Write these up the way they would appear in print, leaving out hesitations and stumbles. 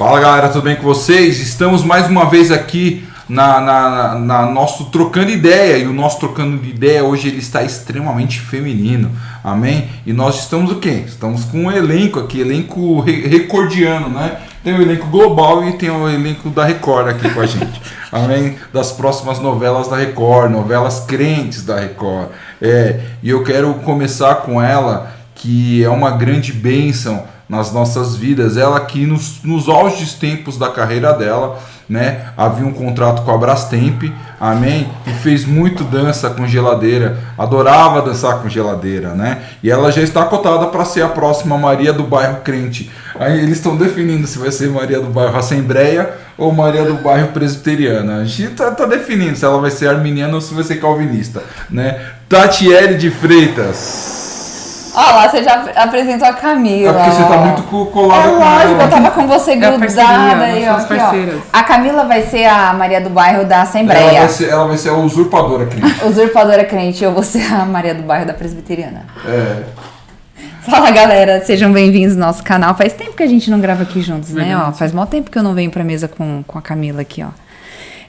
Fala galera, tudo bem com vocês? Estamos mais uma vez aqui na nosso Trocando Ideia, e o nosso Trocando de Ideia hoje ele está extremamente feminino, amém? E nós estamos o quê? Estamos com um elenco aqui, elenco recordiano, né? Tem o elenco global e tem o elenco da Record aqui com a gente, amém? Das próximas novelas da Record, novelas crentes da Record. E eu quero começar com ela, que é uma grande bênção nas nossas vidas. Ela que nos auges tempos da carreira dela, né, havia um contrato com a Brastemp, amém, e fez muito dança com geladeira, adorava dançar com geladeira, né, e ela já está cotada para ser a próxima Maria do Bairro Crente. Aí eles estão definindo se vai ser Maria do Bairro Assembleia ou Maria do Bairro Presbiteriana. A gente tá definindo se ela vai ser arminiana ou se vai ser calvinista, né. Tatiele de Freitas. Olha lá, você já apresentou a Camila. É porque você tá muito colada com ela. Lógico, eu tava com você grudada. Nós somos parceiras. A Camila vai ser a Maria do Bairro da Assembleia. Ela vai ser a usurpadora crente. Usurpadora crente, eu vou ser a Maria do Bairro da Presbiteriana. Fala galera, sejam bem-vindos ao nosso canal. Faz tempo que a gente não grava aqui juntos, né? Ó, faz maior tempo que eu não venho pra mesa com a Camila aqui, ó.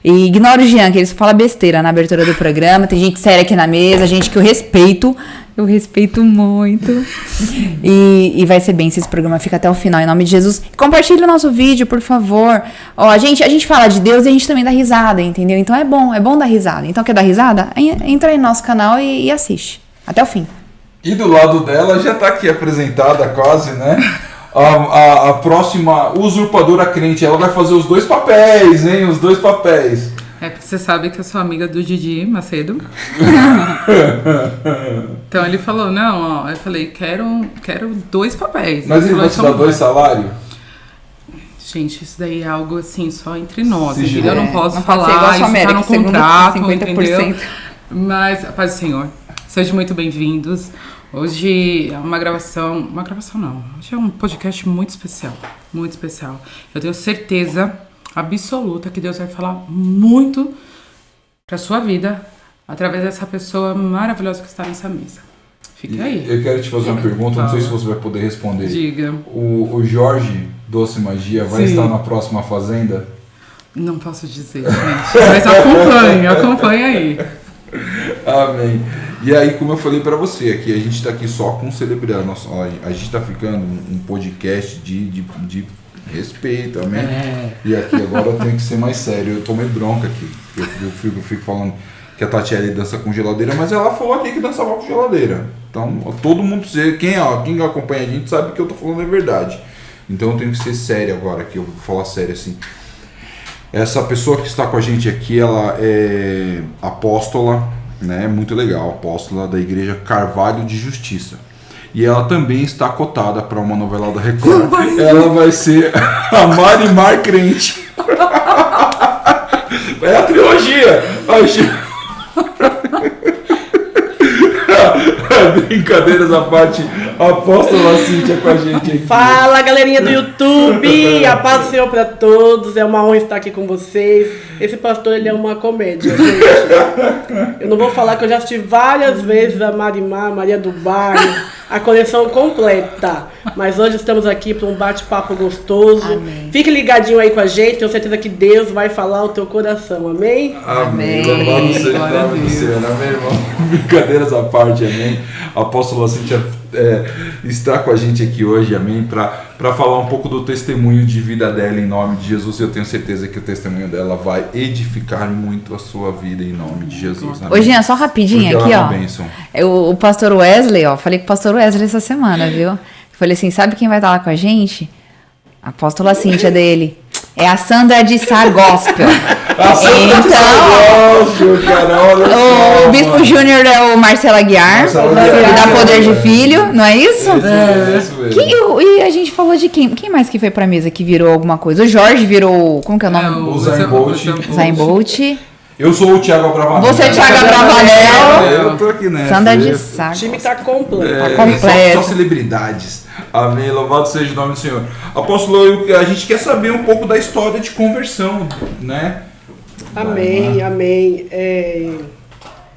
E ignora o Jean, que ele só fala besteira na abertura do programa. Tem gente séria aqui na mesa, gente que eu respeito muito. E vai ser bem se esse programa fica até o final, em nome de Jesus. Compartilhe o nosso vídeo, por favor. Ó, a gente fala de Deus e a gente também dá risada, entendeu? Então é bom dar risada. Então quer dar risada? Entra aí no nosso canal e assiste. Até o fim. E do lado dela já tá aqui apresentada quase, né? A próxima usurpadora crente, ela vai fazer os dois papéis, hein? Os dois papéis. Porque você sabe que eu sou amiga do Didi Macedo. Então ele falou, não, ó, eu falei, quero dois papéis. Mas ele vai te dar 2 salários? Gente, isso daí é algo assim, só entre nós. Eu não posso falar, ser igual a sua América, tá no contrato, 50%. entendeu? Mas, paz do Senhor, sejam muito bem-vindos. Hoje é uma gravação não, hoje é um podcast muito especial, muito especial. Eu tenho certeza absoluta que Deus vai falar muito pra sua vida através dessa pessoa maravilhosa que está nessa mesa. Fica aí. Eu quero te fazer uma pergunta, não sei se você vai poder responder. Diga. O Jorge Doce Magia vai estar na próxima Fazenda? Não posso dizer, gente, mas acompanha aí. Amém. E aí, como eu falei pra você, aqui a gente tá aqui só com celebridade. Nossa, a gente tá ficando um podcast de respeito, amém? E aqui agora eu tenho que ser mais sério. Eu tomei bronca aqui. Eu fico falando que a Tatiele dança com geladeira, mas ela falou aqui que dançava com geladeira. Então, todo mundo, quem acompanha a gente sabe que eu tô falando a verdade. Então eu tenho que ser sério agora aqui, eu vou falar sério assim. Essa pessoa que está com a gente aqui, ela é apóstola, né? Muito legal, apóstola da Igreja Carvalho de Justiça. E ela também está cotada para uma novela da Record. Ela vai ser a Marimar Crente. É a trilogia. Brincadeiras à parte, a apóstola Cíntia com a gente aqui. Fala galerinha do YouTube, a paz do Senhor para todos, é uma honra estar aqui com vocês. Esse pastor ele é uma comédia, gente. Eu não vou falar que eu já assisti várias vezes a Marimar, Maria do Bairro, a coleção completa. Mas hoje estamos aqui para um bate-papo gostoso. Amém. Fique ligadinho aí com a gente, tenho certeza que Deus vai falar o teu coração, amém? Amém. Louvado seja o nome do Senhor, amém, irmão? Brincadeiras à parte, amém? A apóstola Cíntia está com a gente aqui hoje, amém? Para falar um pouco do testemunho de vida dela em nome de Jesus. Eu tenho certeza que o testemunho dela vai edificar muito a sua vida em nome de Jesus. Ô Jean, só rapidinho aqui, ó. O pastor Wesley, ó, falei com o pastor Wesley essa semana, viu? Falei assim, sabe quem vai estar lá com a gente? A apóstola Cíntia dele. É a Sandra de Sá Gospel. O Bispo Júnior é o Marcelo Aguiar, que dá poder de filho, não é isso? E a gente falou de quem? Quem mais que foi pra mesa que virou alguma coisa? O Jorge virou, como que é o nome? O Zayn Bolt. Eu sou o Thiago Abravanel. Você é o Thiago Abravanel. Eu tô aqui nessa. Sandra de Sá. O time tá completo. Só celebridades. Amém, louvado seja o nome do Senhor. Apóstolo, a gente quer saber um pouco da história de conversão, né? Amém.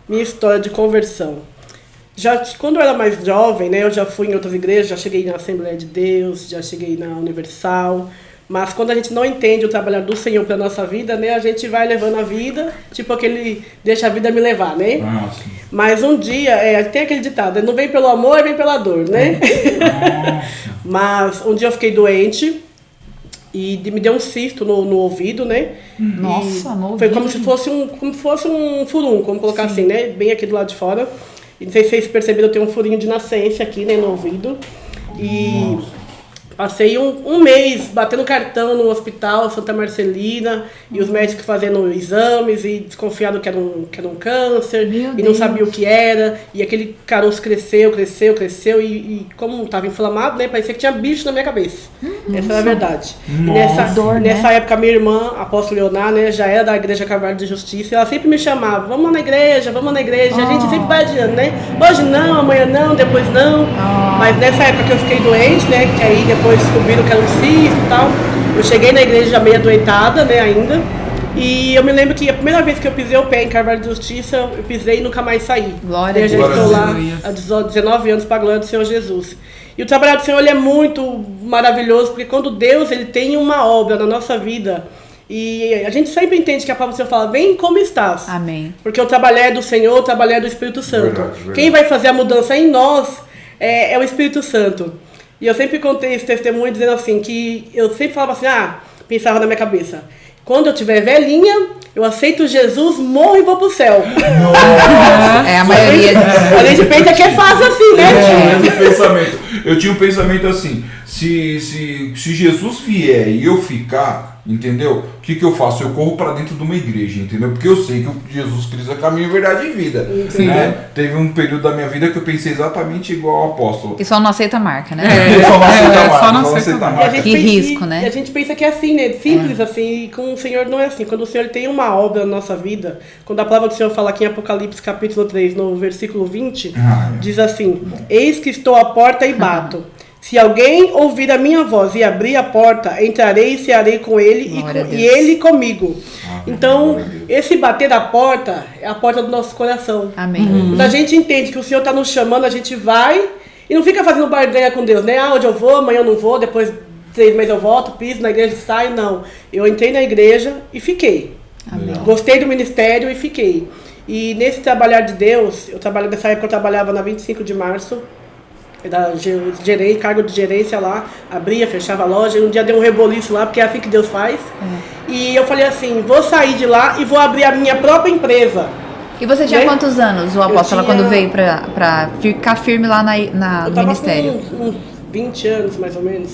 Minha história de conversão. Quando eu era mais jovem, né, eu já fui em outras igrejas, já cheguei na Assembleia de Deus, já cheguei na Universal. Mas quando a gente não entende o trabalho do Senhor para nossa vida, né, a gente vai levando a vida, tipo aquele deixa a vida me levar, né? Mas um dia, tem aquele ditado, não vem pelo amor, vem pela dor, né? Mas um dia eu fiquei doente e me deu um cisto no ouvido, né? Nossa, no ouvido. Foi como se fosse um furunco, vamos colocar assim, né? Bem aqui do lado de fora. E não sei se vocês perceberam, eu tenho um furinho de nascença aqui, né, no ouvido. E passei um mês batendo cartão no hospital Santa Marcelina e os médicos fazendo exames e desconfiado que era um câncer. Meu e Deus. não sabia o que era. E aquele caroço cresceu e como estava inflamado, né, parecia que tinha bicho na minha cabeça. Essa era a verdade. E nessa época, minha irmã, a apóstola Leonar, né, já era da Igreja Carvalho de Justiça, e ela sempre me chamava, vamos na igreja, e a gente sempre vai adiando, né? Hoje não, amanhã não, depois não. Mas nessa época que eu fiquei doente, né, que aí depois descobriram que era um cisto e tal, eu cheguei na igreja já meio adoentada, né, ainda. E eu me lembro que a primeira vez que eu pisei o pé em Carvalho de Justiça, eu pisei e nunca mais saí. Glória a Desde Deus. eu estou lá há 19 anos para a glória do Senhor Jesus. E o trabalho do Senhor ele é muito maravilhoso, porque quando Deus ele tem uma obra na nossa vida, e a gente sempre entende que a palavra do Senhor fala, vem como estás. Amém. Porque o trabalho é do Senhor, o trabalho é do Espírito Santo. Verdade. Quem vai fazer a mudança em nós é o Espírito Santo. E eu sempre contei esse testemunho dizendo assim, que eu sempre falava assim, pensava na minha cabeça, quando eu tiver velhinha, eu aceito Jesus, morro e vou pro céu. A maioria A gente pensa que é fácil assim, né? Eu tinha um pensamento assim, se Jesus vier e eu ficar, entendeu? O que eu faço? Eu corro para dentro de uma igreja, entendeu? Porque eu sei que Jesus Cristo é caminho, verdade e vida. Né? Teve um período da minha vida que eu pensei exatamente igual ao apóstolo. e só não aceita a marca, né? Só não aceita E a mais. gente Que risco, né? E a gente pensa que é assim, né? Simples assim, e com o Senhor não é assim. Quando o Senhor tem uma obra na nossa vida, quando a palavra do Senhor fala aqui em Apocalipse capítulo 3, no versículo 20, diz assim, eis que estou à porta e bato. Se alguém ouvir a minha voz e abrir a porta, entrarei e cearei com ele e ele comigo. Então, esse bater da porta é a porta do nosso coração. Amém. Quando a gente entende que o Senhor está nos chamando, a gente vai e não fica fazendo barganha com Deus, né? Hoje eu vou, amanhã eu não vou, depois 3 meses eu volto, piso na igreja e saio. Não. Eu entrei na igreja e fiquei. Amém. Gostei do ministério e fiquei. E nesse trabalhar de Deus, nessa época eu trabalhava na 25 de março, da cargo de gerência lá, abria, fechava a loja, e um dia deu um reboliço lá, porque é assim que Deus faz. E eu falei assim, vou sair de lá e vou abrir a minha própria empresa. E você tinha Né? quantos anos, o apóstolo, tinha- quando veio pra ficar firme lá Eu no tava ministério? com uns 20 anos, mais ou menos.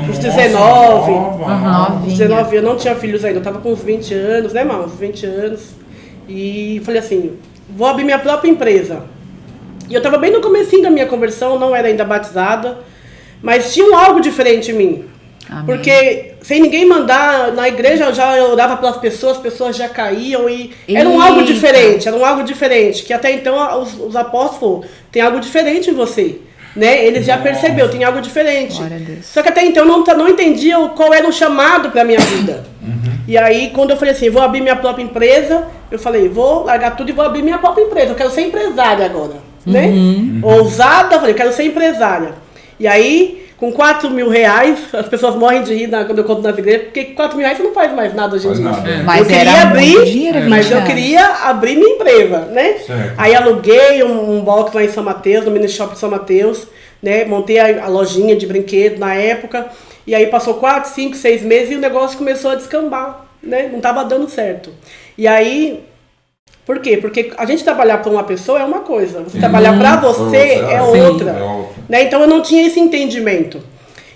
Uns Nossa, 19. Novinha. 19, eu não tinha filhos ainda, eu tava com uns 20 anos, né, irmão? Uns 20 anos. E falei assim, vou abrir minha própria empresa. E eu tava bem no comecinho da minha conversão, não era ainda batizada, mas tinha algo diferente em mim. Amém. Porque sem ninguém mandar, na igreja eu já orava pelas pessoas, as pessoas já caíam e era um algo diferente, que até então os apóstolos têm algo diferente em você. Né? Eles já perceberam, tem algo diferente. Glória a Deus. Só que até então eu não entendia qual era o chamado para minha vida. E aí, quando eu falei assim, vou abrir minha própria empresa, eu falei, vou largar tudo e vou abrir minha própria empresa. Eu quero ser empresária agora. Né? Ousada, eu falei, eu quero ser empresária. E aí, com 4 mil reais, as pessoas morrem de rir quando eu conto nas igrejas, porque 4 mil reais você não faz mais nada hoje em dia. Mas Eu queria era abrir, muito dinheiro, 20 mas eu anos. queria abrir minha empresa, né? Certo. Aí aluguei um box lá em São Mateus, no mini shop de São Mateus, né? Montei a lojinha de brinquedo na época, e aí passou 4, 5, 6 meses e o negócio começou a descambar, né? Não tava dando certo. E aí, por quê? Porque a gente trabalhar para uma pessoa é uma coisa, você trabalhar para você é outra. Né? Então eu não tinha esse entendimento.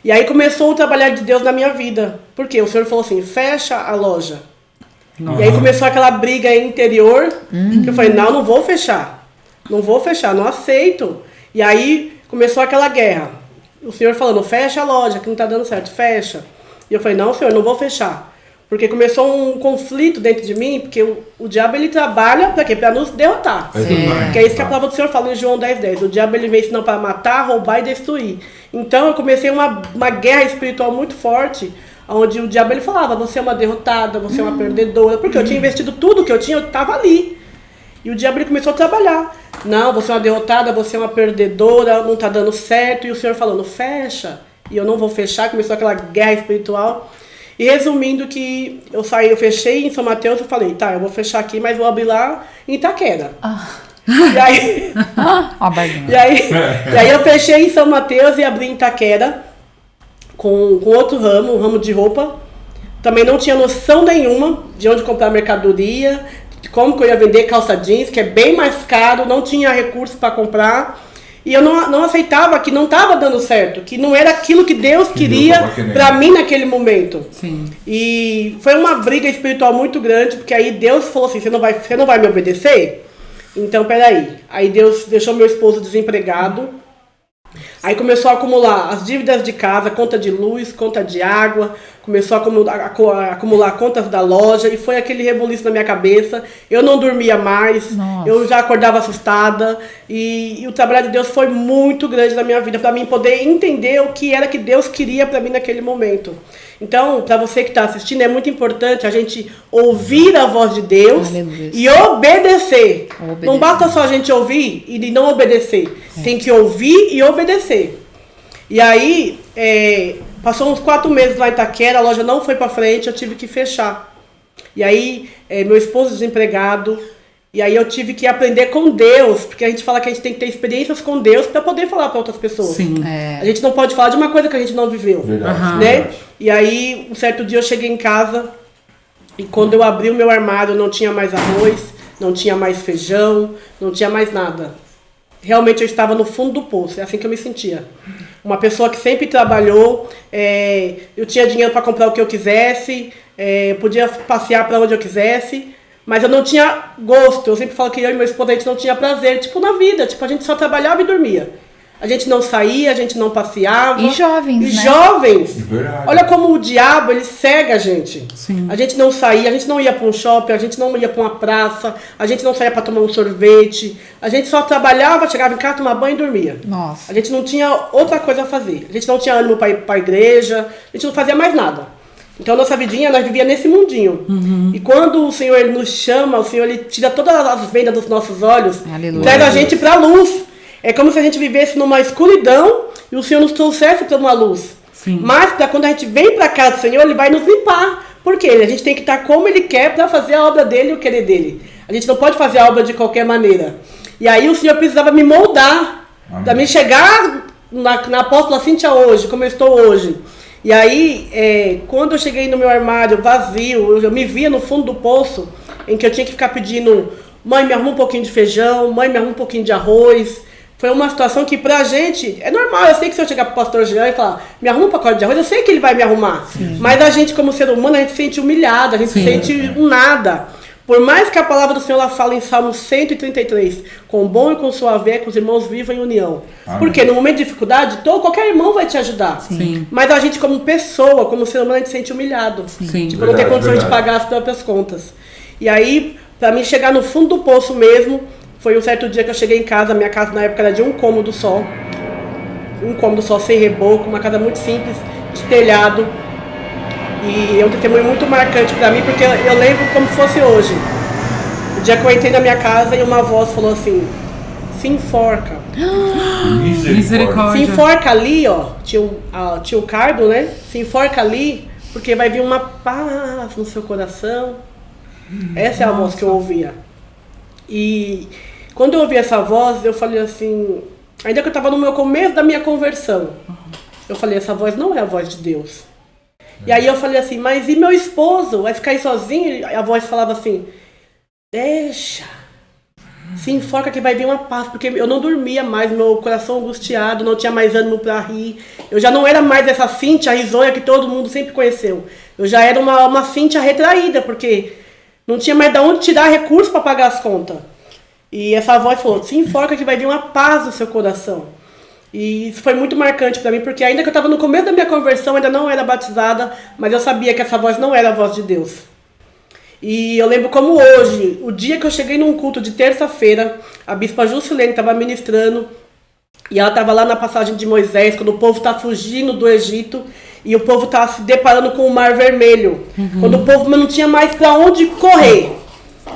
E aí começou o trabalhar de Deus na minha vida. Por quê? O Senhor falou assim, fecha a loja. E aí começou aquela briga interior, que eu falei, não vou fechar. Não vou fechar, não aceito. E aí começou aquela guerra. O Senhor falando, fecha a loja, que não está dando certo, fecha. E eu falei, não, Senhor, não vou fechar. Porque começou um conflito dentro de mim, porque o diabo ele trabalha para quê? Para nos derrotar. Que é isso que a palavra do Senhor fala em João 10:10. O diabo ele vem senão para matar, roubar e destruir. Então eu comecei uma guerra espiritual muito forte, onde o diabo ele falava, você é uma derrotada, você é uma perdedora, porque eu tinha investido tudo que eu tinha, eu estava ali. E o diabo ele começou a trabalhar. Não, você é uma derrotada, você é uma perdedora, não está dando certo. E o Senhor falando, fecha. E eu não vou fechar, começou aquela guerra espiritual. E resumindo que eu fechei em São Mateus, eu falei, tá, eu vou fechar aqui, mas vou abrir lá em Itaquera. E aí, e aí eu fechei em São Mateus e abri em Itaquera com outro ramo, um ramo de roupa. Também não tinha noção nenhuma de onde comprar mercadoria, de como que eu ia vender calça jeans, que é bem mais caro, não tinha recurso para comprar. E eu não aceitava que não estava dando certo, que não era aquilo que Deus queria para mim naquele momento. Sim. E foi uma briga espiritual muito grande, porque aí Deus falou assim, você não vai me obedecer? Então, peraí. Aí Deus deixou meu esposo desempregado. Aí começou a acumular as dívidas de casa, conta de luz, conta de água, começou a acumular contas da loja e foi aquele rebuliço na minha cabeça. Eu não dormia mais, eu já acordava assustada e o trabalho de Deus foi muito grande na minha vida para mim poder entender o que era que Deus queria para mim naquele momento. Então, para você que está assistindo, é muito importante a gente ouvir a voz de Deus e obedecer. Não basta só a gente ouvir e não obedecer. Tem que ouvir e obedecer. E aí, passou uns 4 meses lá em Itaquera, a loja não foi para frente, eu tive que fechar. E aí, meu esposo desempregado, e aí eu tive que aprender com Deus, porque a gente fala que a gente tem que ter experiências com Deus para poder falar para outras pessoas. Sim. A gente não pode falar de uma coisa que a gente não viveu. Verdade. Né? E aí, um certo dia eu cheguei em casa e quando eu abri o meu armário não tinha mais arroz, não tinha mais feijão, não tinha mais nada. Realmente eu estava no fundo do poço, é assim que eu me sentia. Uma pessoa que sempre trabalhou, eu tinha dinheiro para comprar o que eu quisesse, podia passear para onde eu quisesse, mas eu não tinha gosto. Eu sempre falo que eu e meu esposo, a gente não tinha prazer, na vida, a gente só trabalhava e dormia. A gente não saía, a gente não passeava. E jovens, né? Jovens. Verdade. Olha como o diabo, ele cega a gente. Sim. A gente não saía, a gente não ia para um shopping, a gente não ia para uma praça, a gente não saía para tomar um sorvete. A gente só trabalhava, chegava em casa, tomava banho e dormia. Nossa. A gente não tinha outra coisa a fazer. A gente não tinha ânimo para ir para a igreja, a gente não fazia mais nada. Então, nossa vidinha, nós vivíamos nesse mundinho. E quando o Senhor ele nos chama, o Senhor ele tira todas as vendas dos nossos olhos, traz a gente para a luz. É como se a gente vivesse numa escuridão e o Senhor nos trouxesse para uma luz. Sim. Mas quando a gente vem para casa do Senhor, Ele vai nos limpar. Por quê? A gente tem que estar como Ele quer para fazer a obra dele e o querer dele. A gente não pode fazer a obra de qualquer maneira. E aí o Senhor precisava me moldar para me chegar na apóstola Cíntia hoje, como eu estou hoje. E aí, quando eu cheguei no meu armário vazio, eu me via no fundo do poço, em que eu tinha que ficar pedindo, mãe, me arruma um pouquinho de feijão, mãe, me arruma um pouquinho de arroz. Foi uma situação que pra gente é normal. Eu sei que se eu chegar pro pastor Jean e falar, me arruma um pacote de arroz, eu sei que ele vai me arrumar. Sim. Mas a gente, como ser humano, a gente se sente humilhado, a gente se sente um nada. Por mais que a palavra do Senhor ela fala em Salmo 133, com bom e com suave é que os irmãos vivam em união. Amém. Porque no momento de dificuldade, qualquer irmão vai te ajudar. Sim. Mas a gente, como pessoa, como ser humano, a gente se sente humilhado. Sim. Tipo, não ter condições de pagar as próprias contas. E aí, pra mim chegar no fundo do poço mesmo, foi um certo dia que eu cheguei em casa, minha casa na época era de um cômodo só sem reboco, uma casa muito simples, de telhado. E é um testemunho muito marcante pra mim, porque eu lembro como se fosse hoje. O dia que eu entrei na minha casa e uma voz falou assim, se enforca. Misericórdia. Se enforca ali, ó, tinha um cardo, né? Se enforca ali, porque vai vir uma paz no seu coração. Essa é a voz que eu ouvia. E quando eu ouvi essa voz, eu falei assim, ainda que eu estava no começo da minha conversão, eu falei, essa voz não é a voz de Deus. E aí eu falei assim, mas e meu esposo? Vai ficar aí sozinho? E a voz falava assim, deixa, se enfoca que vai vir uma paz, porque eu não dormia mais, meu coração angustiado, não tinha mais ânimo para rir. Eu já não era mais essa Cíntia risonha que todo mundo sempre conheceu. Eu já era uma Cíntia retraída, porque não tinha mais de onde tirar recurso para pagar as contas. E essa voz falou, se enfoca que vai vir uma paz no seu coração. E isso foi muito marcante para mim, porque ainda que eu estava no começo da minha conversão, ainda não era batizada, mas eu sabia que essa voz não era a voz de Deus. E eu lembro como hoje, o dia que eu cheguei num culto de terça-feira, a bispa Juscelene estava ministrando, e ela estava lá na passagem de Moisés, quando o povo está fugindo do Egito, e o povo está se deparando com o Mar Vermelho. Quando o povo não tinha mais para onde correr.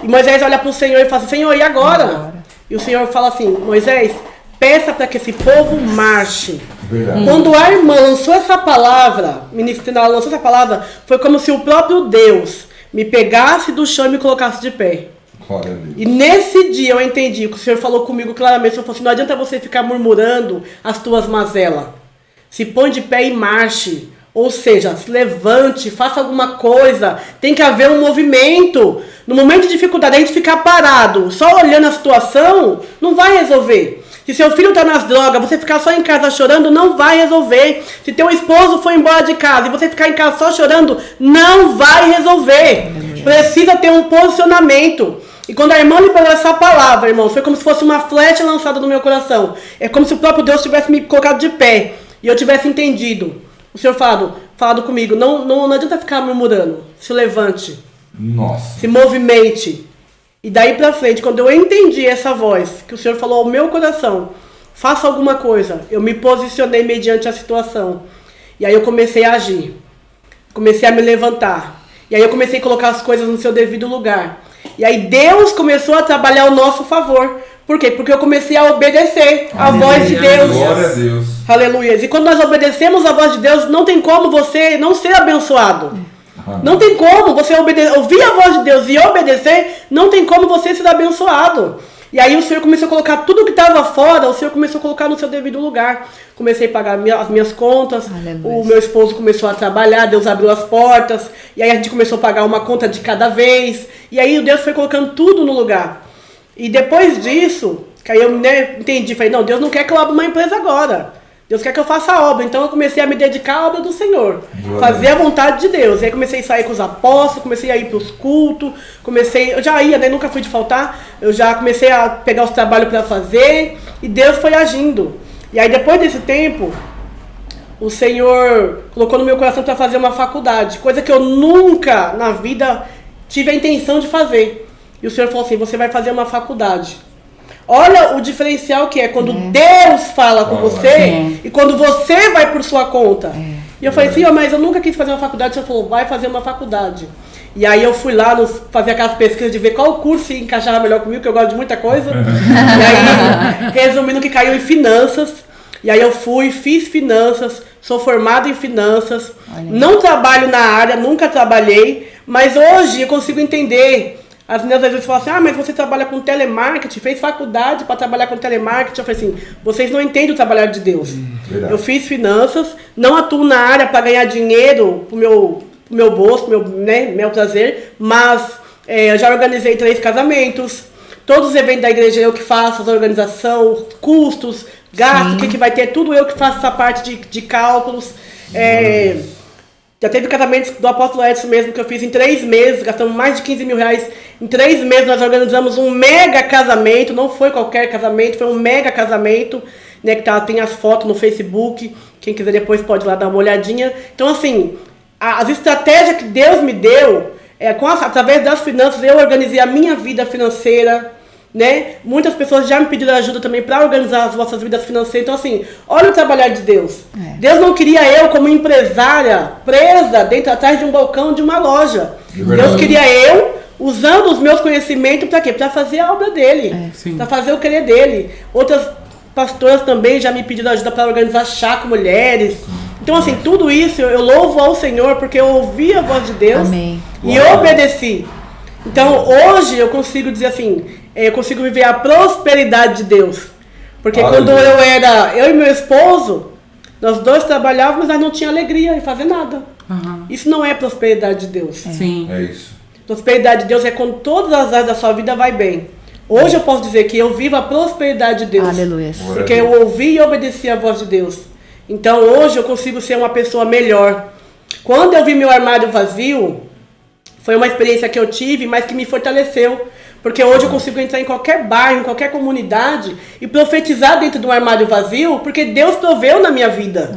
E Moisés olha para o Senhor e fala assim, Senhor, e agora? E o Senhor fala assim, Moisés, peça para que esse povo marche. Verdade. Quando a irmã lançou essa palavra, ministrando, ela lançou essa palavra, foi como se o próprio Deus me pegasse do chão e me colocasse de pé. Glória a Deus. E nesse dia eu entendi que o Senhor falou comigo claramente. O Senhor falou assim: não adianta você ficar murmurando as tuas mazelas. Se põe de pé e marche. Ou seja, se levante, faça alguma coisa. Tem que haver um movimento. No momento de dificuldade, a gente ficar parado, só olhando a situação, não vai resolver. Se seu filho está nas drogas, você ficar só em casa chorando, não vai resolver. Se teu esposo foi embora de casa e você ficar em casa só chorando, não vai resolver. Precisa ter um posicionamento. E quando a irmã liberou essa palavra, irmãos, foi como se fosse uma flecha lançada no meu coração. É como se o próprio Deus tivesse me colocado de pé e eu tivesse entendido. O Senhor falado comigo, não adianta ficar murmurando. Se levante. Nossa. Se movimente. E daí pra frente, quando eu entendi essa voz, que o Senhor falou ao meu coração, faça alguma coisa, eu me posicionei mediante a situação. E aí eu comecei a agir. Comecei a me levantar. E aí eu comecei a colocar as coisas no seu devido lugar. E aí Deus começou a trabalhar ao nosso favor. Por quê? Porque eu comecei a obedecer a voz de Deus. Glória a Deus. Aleluia. E quando nós obedecemos a voz de Deus, não tem como você não ser abençoado. Não tem como você ouvir a voz de Deus e obedecer, não tem como você ser abençoado. E aí o Senhor começou a colocar tudo que estava fora, o Senhor começou a colocar no seu devido lugar. Comecei a pagar as minhas contas, o meu esposo começou a trabalhar, Deus abriu as portas, e aí a gente começou a pagar uma conta de cada vez, e aí Deus foi colocando tudo no lugar. E depois disso, que aí eu entendi, falei, não, Deus não quer que eu abra uma empresa agora. Deus quer que eu faça a obra. Então eu comecei a me dedicar à obra do Senhor. Fazer a vontade de Deus. E aí comecei a sair com os apóstolos, comecei a ir para os cultos, eu já ia, né? Nunca fui de faltar. Eu já comecei a pegar os trabalhos para fazer. E Deus foi agindo. E aí depois desse tempo, o Senhor colocou no meu coração para fazer uma faculdade. Coisa que eu nunca na vida tive a intenção de fazer. E o Senhor falou assim, você vai fazer uma faculdade. Olha o diferencial que é quando Deus fala com você e quando você vai por sua conta. E eu falei, Senhor, mas eu nunca quis fazer uma faculdade. O Senhor falou, vai fazer uma faculdade. E aí eu fui lá fazer aquelas pesquisas de ver qual curso encaixava melhor comigo, que eu gosto de muita coisa. E aí, resumindo, que caiu em finanças. E aí eu fiz finanças, sou formada em finanças. Não trabalho na área, nunca trabalhei. Mas hoje eu consigo entender. As meninas às vezes falam assim, mas você trabalha com telemarketing, fez faculdade para trabalhar com telemarketing. Eu falei assim, vocês não entendem o trabalho de Deus. Eu fiz finanças, não atuo na área para ganhar dinheiro pro meu bolso, pro meu prazer, mas eu já organizei 3 casamentos, todos os eventos da igreja eu que faço, a organização, custos, gastos, o que vai ter, tudo eu que faço essa parte de cálculos. Já teve casamentos do apóstolo Edson mesmo, que eu fiz em 3 meses, gastamos mais de 15 mil reais. Em 3 meses nós organizamos um mega casamento, não foi qualquer casamento, foi um mega casamento, né, que tem as fotos no Facebook, quem quiser depois pode ir lá dar uma olhadinha. Então assim, as estratégias que Deus me deu, através das finanças, eu organizei a minha vida financeira, né? Muitas pessoas já me pediram ajuda também para organizar as vossas vidas financeiras. Então assim, olha o trabalhar de Deus. Deus não queria eu como empresária presa atrás de um balcão de uma loja. Deus queria eu usando os meus conhecimentos para quê? Para fazer a obra dele, para fazer o querer dele. Outras pastoras também já me pediram ajuda para organizar chá com mulheres. Então assim, tudo isso eu louvo ao Senhor porque eu ouvi a voz de Deus. Amém. E eu obedeci. Então hoje eu consigo dizer assim, eu consigo viver a prosperidade de Deus. Porque quando eu e meu esposo, nós dois trabalhávamos, mas não tínhamos alegria em fazer nada. Isso não é prosperidade de Deus. Sim. É isso. Prosperidade de Deus é quando todas as áreas da sua vida vai bem. Hoje eu posso dizer que eu vivo a prosperidade de Deus. Aleluia. Porque eu ouvi e obedeci a voz de Deus. Então hoje eu consigo ser uma pessoa melhor. Quando eu vi meu armário vazio, foi uma experiência que eu tive, mas que me fortaleceu. Porque hoje eu consigo entrar em qualquer bairro, em qualquer comunidade e profetizar dentro de um armário vazio, porque Deus proveu na minha vida.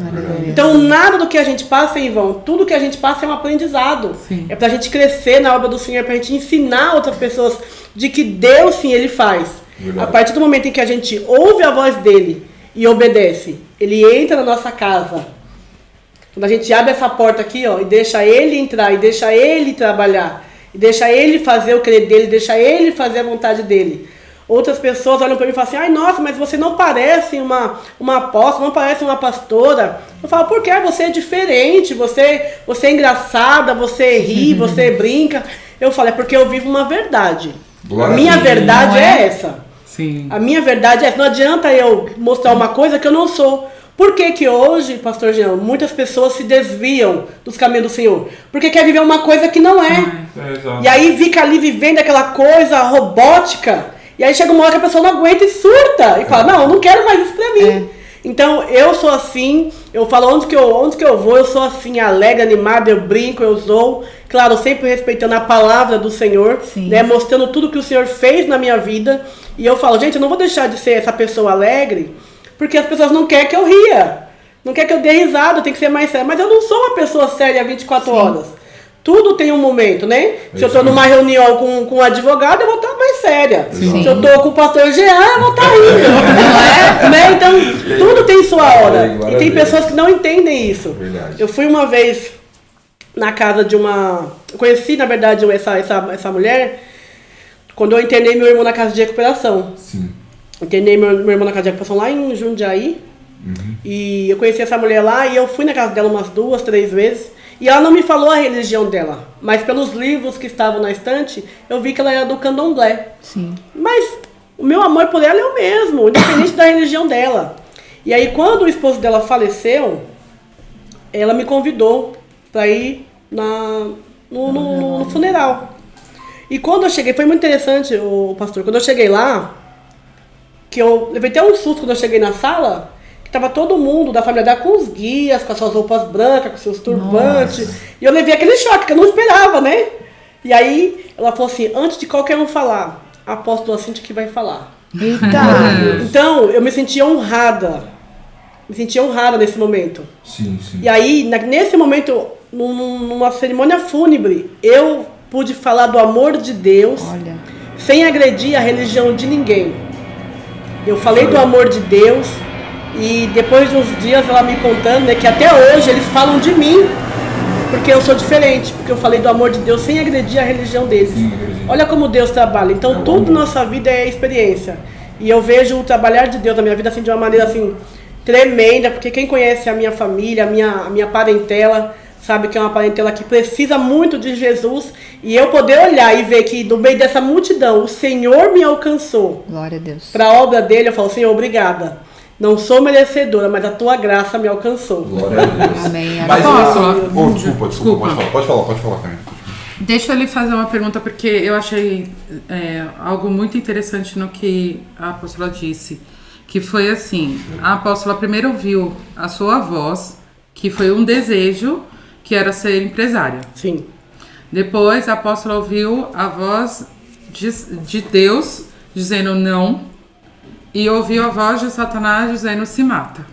Então nada do que a gente passa é em vão. Tudo que a gente passa é um aprendizado. Sim. É pra gente crescer na obra do Senhor, é pra gente ensinar outras pessoas de que Deus sim, Ele faz. A partir do momento em que a gente ouve a voz dele e obedece, Ele entra na nossa casa. Quando a gente abre essa porta aqui, ó, e deixa Ele entrar, e deixa Ele trabalhar, e deixa Ele fazer o querer dele, deixa Ele fazer a vontade dele. Outras pessoas olham para mim e falam assim, ai, nossa, mas você não parece uma apóstola, não parece uma pastora. Eu falo, por quê? Você é diferente, você é engraçada, você ri, você brinca. Eu falo, é porque eu vivo uma verdade. A minha verdade é essa. Sim. A minha verdade é essa. Não adianta eu mostrar uma coisa que eu não sou. Por que que hoje, pastor Jean, muitas pessoas se desviam dos caminhos do Senhor? Porque quer viver uma coisa que não é. E aí fica ali vivendo aquela coisa robótica. E aí chega uma hora que a pessoa não aguenta e surta. E fala, não, eu não quero mais isso pra mim. Então, eu sou assim, eu falo onde que eu vou, eu sou assim, alegre, animada, eu brinco, eu zoo. Claro, sempre respeitando a palavra do Senhor, né, mostrando tudo que o Senhor fez na minha vida. E eu falo, gente, eu não vou deixar de ser essa pessoa alegre, porque as pessoas não querem que eu ria. Não querem que eu dê risada, eu tenho que ser mais séria. Mas eu não sou uma pessoa séria 24 horas. Tudo tem um momento, né? Se eu tô numa reunião com um advogado, eu vou estar mais séria. Sim. Se eu tô com o pastor Jean, eu vou estar rindo. Não é? Né? Então, tudo tem sua hora. E tem pessoas que não entendem isso. Verdade. Eu fui uma vez na casa de uma... Eu conheci, na verdade, essa mulher quando eu internei meu irmão na casa de recuperação. Sim. Internei meu irmão na casa de recuperação lá em Jundiaí. E eu conheci essa mulher lá e eu fui na casa dela umas 2, 3 vezes. E ela não me falou a religião dela, mas pelos livros que estavam na estante, eu vi que ela era do candomblé. Sim. Mas o meu amor por ela é o mesmo, independente da religião dela. E aí, quando o esposo dela faleceu, ela me convidou para ir no funeral. E quando eu cheguei, foi muito interessante, o pastor, quando eu cheguei lá, que eu levei até um susto quando eu cheguei na sala, tava todo mundo da família dela com os guias, com as suas roupas brancas, com seus turbantes. Nossa. E eu levei aquele choque, que eu não esperava, né? E aí, ela falou assim, antes de qualquer um falar, a apóstola Cíntia que vai falar. Eita! Então, eu me senti honrada. Me senti honrada nesse momento. Sim, sim. E aí, nesse momento, numa cerimônia fúnebre, eu pude falar do amor de Deus, sem agredir a religião de ninguém. Eu falei do amor de Deus. E depois de uns dias ela me contando, né, que até hoje eles falam de mim, porque eu sou diferente, porque eu falei do amor de Deus sem agredir a religião deles. Olha como Deus trabalha. Então tudo na nossa vida é experiência. E eu vejo o trabalhar de Deus na minha vida assim, de uma maneira assim, tremenda, porque quem conhece a minha família, a minha parentela, sabe que é uma parentela que precisa muito de Jesus. E eu poder olhar e ver que no meio dessa multidão o Senhor me alcançou. Glória a Deus. Para a obra dele, eu falo, Senhor, obrigada. Não sou merecedora, mas a tua graça me alcançou. Glória a Deus. Amém. Mas Desculpa. Pode falar, Camila. Deixa eu lhe fazer uma pergunta, porque eu achei algo muito interessante no que a apóstola disse. Que foi assim, a apóstola primeiro ouviu a sua voz, que foi um desejo, que era ser empresária. Sim. Depois a apóstola ouviu a voz de Deus, dizendo não. E ouviu a voz de Satanás dizendo se mata.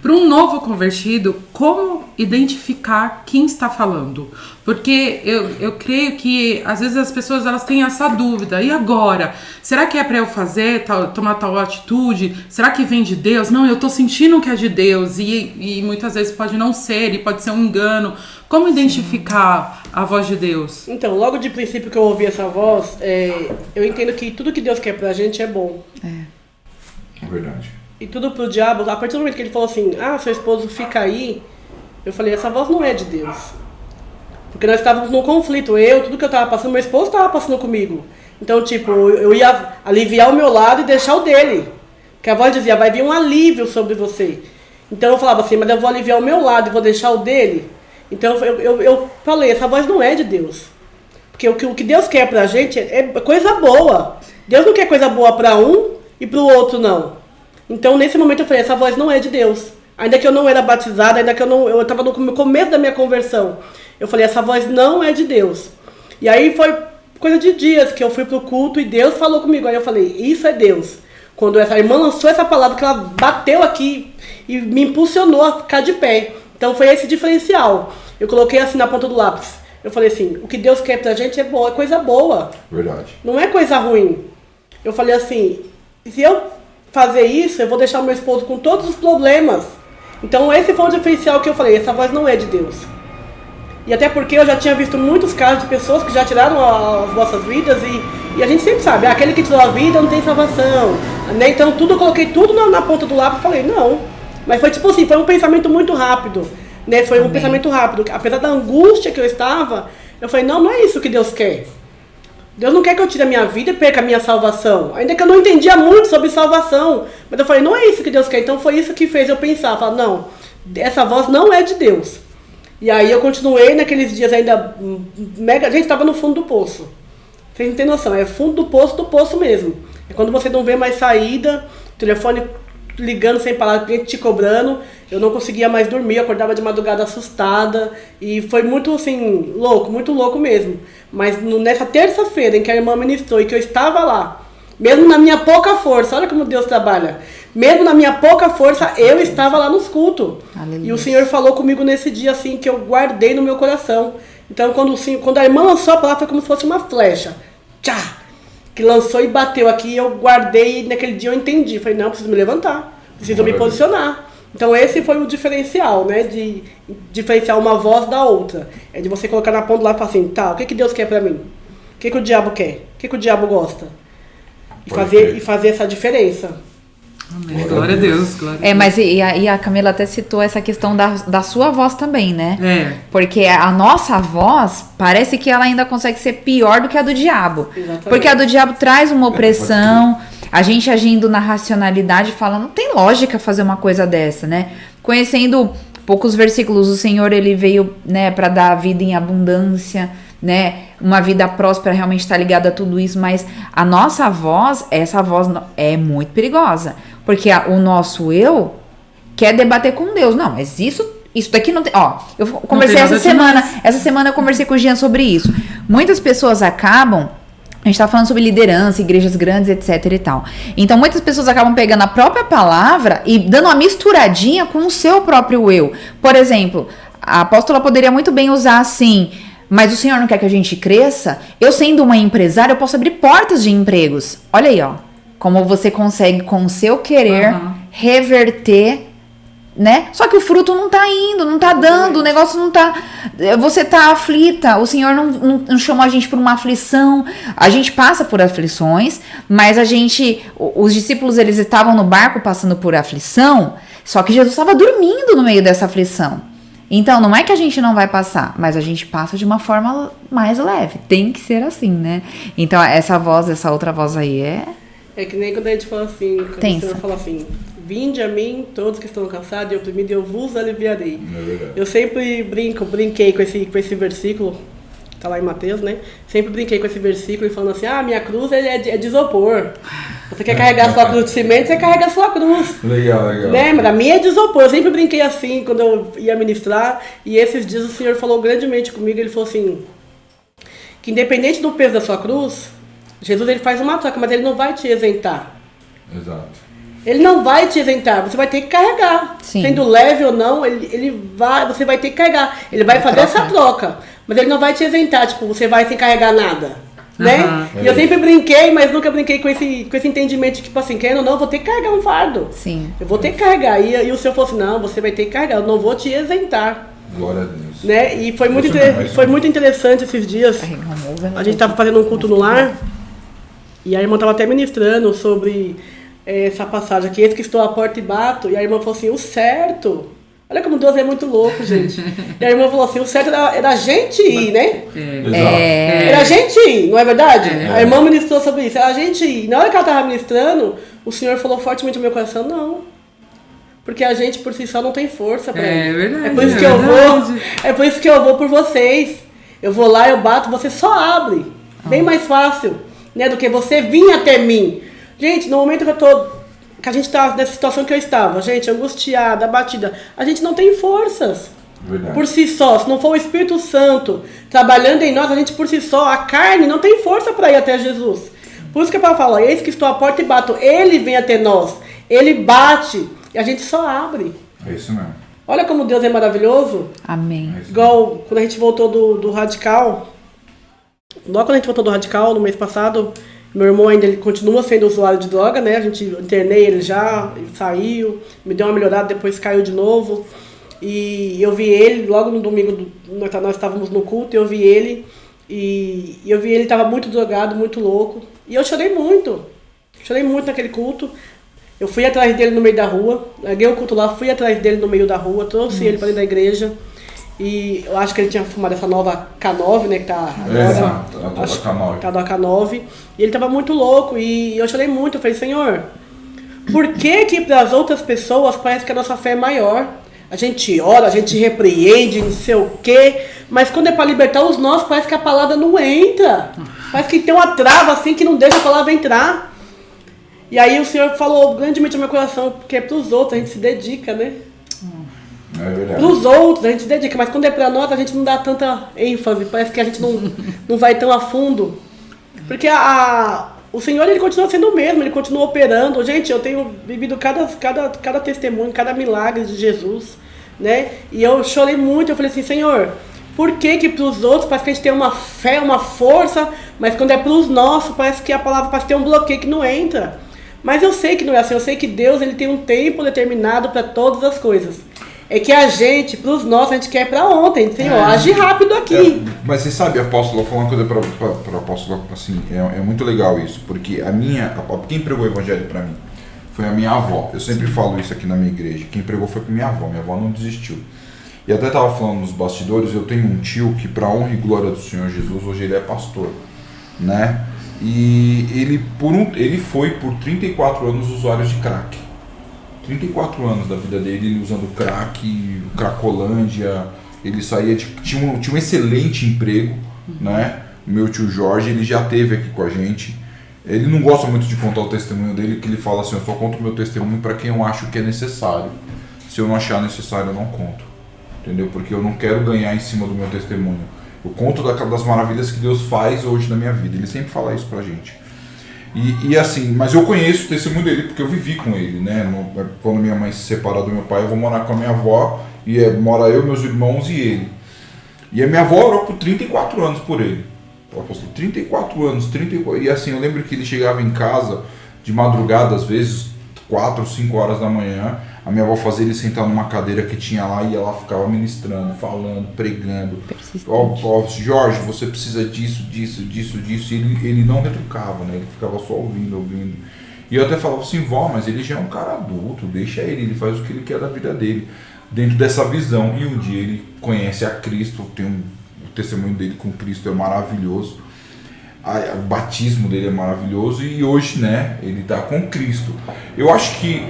Para um novo convertido, como identificar quem está falando? Porque eu creio que às vezes as pessoas elas têm essa dúvida. E agora? Será que é para eu fazer, tomar tal atitude? Será que vem de Deus? Não, eu estou sentindo que é de Deus. E muitas vezes pode não ser, e pode ser um engano. Como identificar a voz de Deus? Então, logo de princípio que eu ouvi essa voz, eu entendo que tudo que Deus quer pra gente é bom. É verdade. E tudo pro diabo, a partir do momento que ele falou assim, seu esposo fica aí, eu falei, essa voz não é de Deus. Porque nós estávamos num conflito, tudo que eu estava passando, meu esposo estava passando comigo. Então, tipo, eu ia aliviar o meu lado e deixar o dele. Porque a voz dizia, vai vir um alívio sobre você. Então eu falava assim, mas eu vou aliviar o meu lado e vou deixar o dele. Então eu falei, essa voz não é de Deus. Porque o que Deus quer pra gente é coisa boa. Deus não quer coisa boa pra um e pro outro não. Então nesse momento eu falei, essa voz não é de Deus. Ainda que eu não era batizada, ainda que eu estava no começo da minha conversão. Eu falei, essa voz não é de Deus. E aí foi coisa de dias que eu fui pro culto e Deus falou comigo. Aí eu falei, isso é Deus. Quando essa irmã lançou essa palavra, que ela bateu aqui e me impulsionou a ficar de pé. Então foi esse diferencial. Eu coloquei assim na ponta do lápis. Eu falei assim, o que Deus quer pra gente é boa, é coisa boa. Verdade. Não é coisa ruim. Eu falei assim, se eu fazer isso, eu vou deixar o meu esposo com todos os problemas. Então esse foi o diferencial que eu falei, essa voz não é de Deus. E até porque eu já tinha visto muitos casos de pessoas que já tiraram as vossas vidas e a gente sempre sabe, aquele que tirou a vida não tem salvação. Né? Então eu coloquei tudo na ponta do lápis e falei, não. Mas foi tipo assim, foi um pensamento muito rápido. Né? Foi um pensamento rápido. Apesar da angústia que eu estava, eu falei, não é isso que Deus quer. Deus não quer que eu tire a minha vida e perca a minha salvação. Ainda que eu não entendia muito sobre salvação. Mas eu falei, não é isso que Deus quer. Então foi isso que fez eu pensar. Falar, não, essa voz não é de Deus. E aí eu continuei naqueles dias ainda mega... A gente estava no fundo do poço. Vocês não têm noção, é fundo do poço mesmo. É quando você não vê mais saída, telefone ligando sem parar, cliente te cobrando. Eu não conseguia mais dormir, eu acordava de madrugada assustada. E foi muito assim, muito louco mesmo. Mas nessa terça-feira em que a irmã ministrou e que eu estava lá, mesmo na minha pouca força, olha como Deus trabalha. Mesmo na minha pouca força, eu estava lá nos cultos. Aleluia. E o Senhor falou comigo nesse dia, assim, que eu guardei no meu coração. Então, quando a irmã lançou a palavra, foi como se fosse uma flecha. Tchá! Que lançou e bateu aqui, e eu guardei, e naquele dia eu entendi. Falei, não, preciso me levantar, preciso me posicionar. Então, esse foi o diferencial, né? De diferenciar uma voz da outra. É de você colocar na ponta lá e falar assim, tá, o que Deus quer pra mim? O que o diabo quer? O que o diabo gosta? E fazer essa diferença. Amém. Glória a Deus. Glória a Deus. Mas e a Camila até citou essa questão da sua voz também, né? Porque a nossa voz parece que ela ainda consegue ser pior do que a do diabo. Exatamente. Porque a do diabo traz uma opressão, a gente agindo na racionalidade fala, não tem lógica fazer uma coisa dessa, né? Conhecendo poucos versículos, o Senhor ele veio, né, para dar vida em abundância, né? Uma vida próspera realmente está ligada a tudo isso, mas a nossa voz, essa voz é muito perigosa, porque o nosso eu quer debater com Deus. Não, mas isso daqui não tem... Ó, eu conversei essa semana eu conversei com o Jean sobre isso. Muitas pessoas acabam... A gente tá falando sobre liderança, igrejas grandes, etc e tal. Então, muitas pessoas acabam pegando a própria palavra e dando uma misturadinha com o seu próprio eu. Por exemplo, a apóstola poderia muito bem usar assim... Mas o Senhor não quer que a gente cresça? Eu, sendo uma empresária, eu posso abrir portas de empregos. Olha aí, ó. Como você consegue, com o seu querer, reverter, né? Só que o fruto não tá indo, não tá dando, o negócio não tá... Você tá aflita, o Senhor não chamou a gente por uma aflição. A gente passa por aflições, mas os discípulos, eles estavam no barco passando por aflição, só que Jesus estava dormindo no meio dessa aflição. Então, não é que a gente não vai passar, mas a gente passa de uma forma mais leve. Tem que ser assim, né? Então, essa outra voz aí é... É que nem quando a gente fala assim, quando o Senhor fala assim, vinde a mim, todos que estão cansados e oprimidos, eu vos aliviarei. Eu sempre brinquei com esse versículo, tá lá em Mateus, né? Sempre brinquei com esse versículo e falando assim, minha cruz é de isopor. Você quer carregar a sua cruz de cimento, você carrega a sua cruz. Legal. Né? Mas a minha é de isopor. Eu sempre brinquei assim quando eu ia ministrar. E esses dias o Senhor falou grandemente comigo. Ele falou assim, que independente do peso da sua cruz, Jesus ele faz uma troca, mas ele não vai te isentar. Exato. Ele não vai te isentar, você vai ter que carregar. Sim. Sendo leve ou não, você vai ter que carregar. Ele vai fazer essa troca, mas ele não vai te isentar, tipo, você vai sem carregar nada. Né? E eu sempre brinquei, mas nunca brinquei com esse entendimento de, tipo assim, querendo ou não, eu vou ter que carregar um fardo. Sim. Eu vou ter que carregar. E o Senhor falou assim, não, você vai ter que carregar, eu não vou te isentar. Glória a Deus. Né? E foi muito interessante esses dias. A gente estava fazendo um culto no lar, e a irmã estava até ministrando sobre essa passagem aqui, eis que estou à porta e bato, e a irmã falou assim, o certo... Olha como Deus é muito louco, gente. E a irmã falou assim, o certo era a gente ir, né? Era a gente ir, não é verdade? A irmã ministrou sobre isso, era a gente ir. Na hora que ela estava ministrando, o Senhor falou fortemente no meu coração, não. Porque a gente por si só não tem força pra ir. Verdade, é por isso que eu vou. É por isso que eu vou por vocês. Eu vou lá, eu bato, você só abre. Bem mais fácil, né? Do que você vir até mim. Gente, no momento que a gente está nessa situação que eu estava, gente, angustiada, abatida, a gente não tem forças. Verdade. Por si só, se não for o Espírito Santo trabalhando em nós, a gente por si só, a carne não tem força para ir até Jesus. Por isso que a palavra fala, eis que estou à porta e bato, ele vem até nós, ele bate e a gente só abre. É isso mesmo. Olha como Deus é maravilhoso. Amém. Igual quando a gente voltou do Radical, logo quando a gente voltou do Radical, no mês passado, meu irmão ainda ele continua sendo usuário de droga, né? A gente internei ele já, ele saiu, me deu uma melhorada, depois caiu de novo. E eu vi ele logo no domingo nós estávamos no culto e eu vi ele. E eu vi ele estava muito drogado, muito louco. E eu chorei muito. Chorei muito naquele culto. Eu fui atrás dele no meio da rua. Larguei o culto lá, fui atrás dele no meio da rua. Trouxe ele para dentro da igreja. E eu acho que ele tinha fumado essa nova K9, né? Que tá agora. Exato, a K9. Tá da K9. E ele estava muito louco. E eu chorei muito. Eu falei, Senhor, por que para as outras pessoas parece que a nossa fé é maior? A gente ora, a gente repreende, não sei o quê. Mas quando é para libertar os nossos, parece que a palavra não entra. Parece que tem uma trava assim que não deixa a palavra entrar. E aí o Senhor falou grandemente no meu coração, porque é para os outros, a gente se dedica, né? É verdade. Para os outros, a gente se dedica. Mas quando é para nós, a gente não dá tanta ênfase. Parece que a gente não vai tão a fundo. Porque o Senhor, ele continua sendo o mesmo, ele continua operando. Gente, eu tenho vivido cada testemunho, cada milagre de Jesus, né? E eu chorei muito, eu falei assim, Senhor, por que para os outros parece que a gente tem uma fé, uma força, mas quando é para os nossos, parece que a palavra parece ter um bloqueio que não entra. Mas eu sei que não é assim, eu sei que Deus, ele tem um tempo determinado para todas as coisas. É que a gente, para os nossos, a gente quer para ontem, Senhor, age rápido aqui. Mas você sabe, apóstolo, eu vou falar uma coisa para apóstolo, assim, é muito legal isso, porque quem pregou o evangelho para mim foi a minha avó. Eu sempre falo isso aqui na minha igreja, quem pregou foi minha avó não desistiu. E até estava falando nos bastidores, eu tenho um tio que, para honra e glória do Senhor Jesus, hoje ele é pastor, né? E ele foi por 34 anos usuário de crack. 34 anos da vida dele, ele usando crack, cracolândia, ele saía tinha um excelente emprego, né? Meu tio Jorge, ele já esteve aqui com a gente. Ele não gosta muito de contar o testemunho dele, que ele fala assim, eu só conto o meu testemunho para quem eu acho que é necessário. Se eu não achar necessário, eu não conto. Entendeu? Porque eu não quero ganhar em cima do meu testemunho. Eu conto das maravilhas que Deus faz hoje na minha vida. Ele sempre fala isso pra gente. E assim, mas eu conheço o testemunho dele porque eu vivi com ele, né? Quando minha mãe se separa do meu pai, eu vou morar com a minha avó, e mora eu, meus irmãos e ele. E a minha avó orou por 34 anos por ele. 34 anos, e assim, eu lembro que ele chegava em casa de madrugada, às vezes 4 ou 5 horas da manhã, a minha avó fazia ele sentar numa cadeira que tinha lá e ela ficava ministrando, falando, pregando. Jorge, você precisa disso, e ele não retrucava, né? Ele ficava só ouvindo. E eu até falava assim, vó, mas ele já é um cara adulto, deixa ele faz o que ele quer da vida dele, dentro dessa visão. E um dia ele conhece a Cristo, o testemunho dele com Cristo é maravilhoso. O batismo dele é maravilhoso e hoje, né, ele está com Cristo. Eu acho que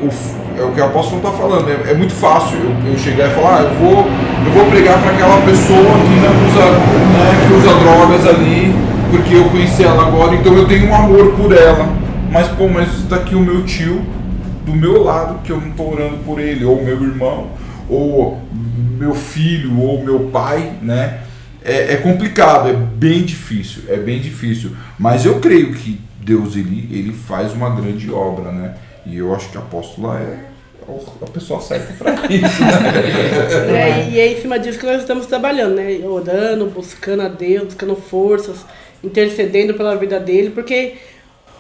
é o que o apóstolo está falando, é muito fácil eu chegar e falar, eu vou pregar para aquela pessoa que usa drogas ali, porque eu conheci ela agora, então eu tenho um amor por ela. Mas está aqui o meu tio do meu lado, que eu não estou orando por ele, ou meu irmão, ou meu filho, ou meu pai, né? É complicado, é bem difícil, mas eu creio que Deus ele faz uma grande obra, né? E eu acho que a apóstola é a pessoa certa para isso, né? E é em cima disso que nós estamos trabalhando, né? Orando, buscando a Deus, buscando forças, intercedendo pela vida dele, porque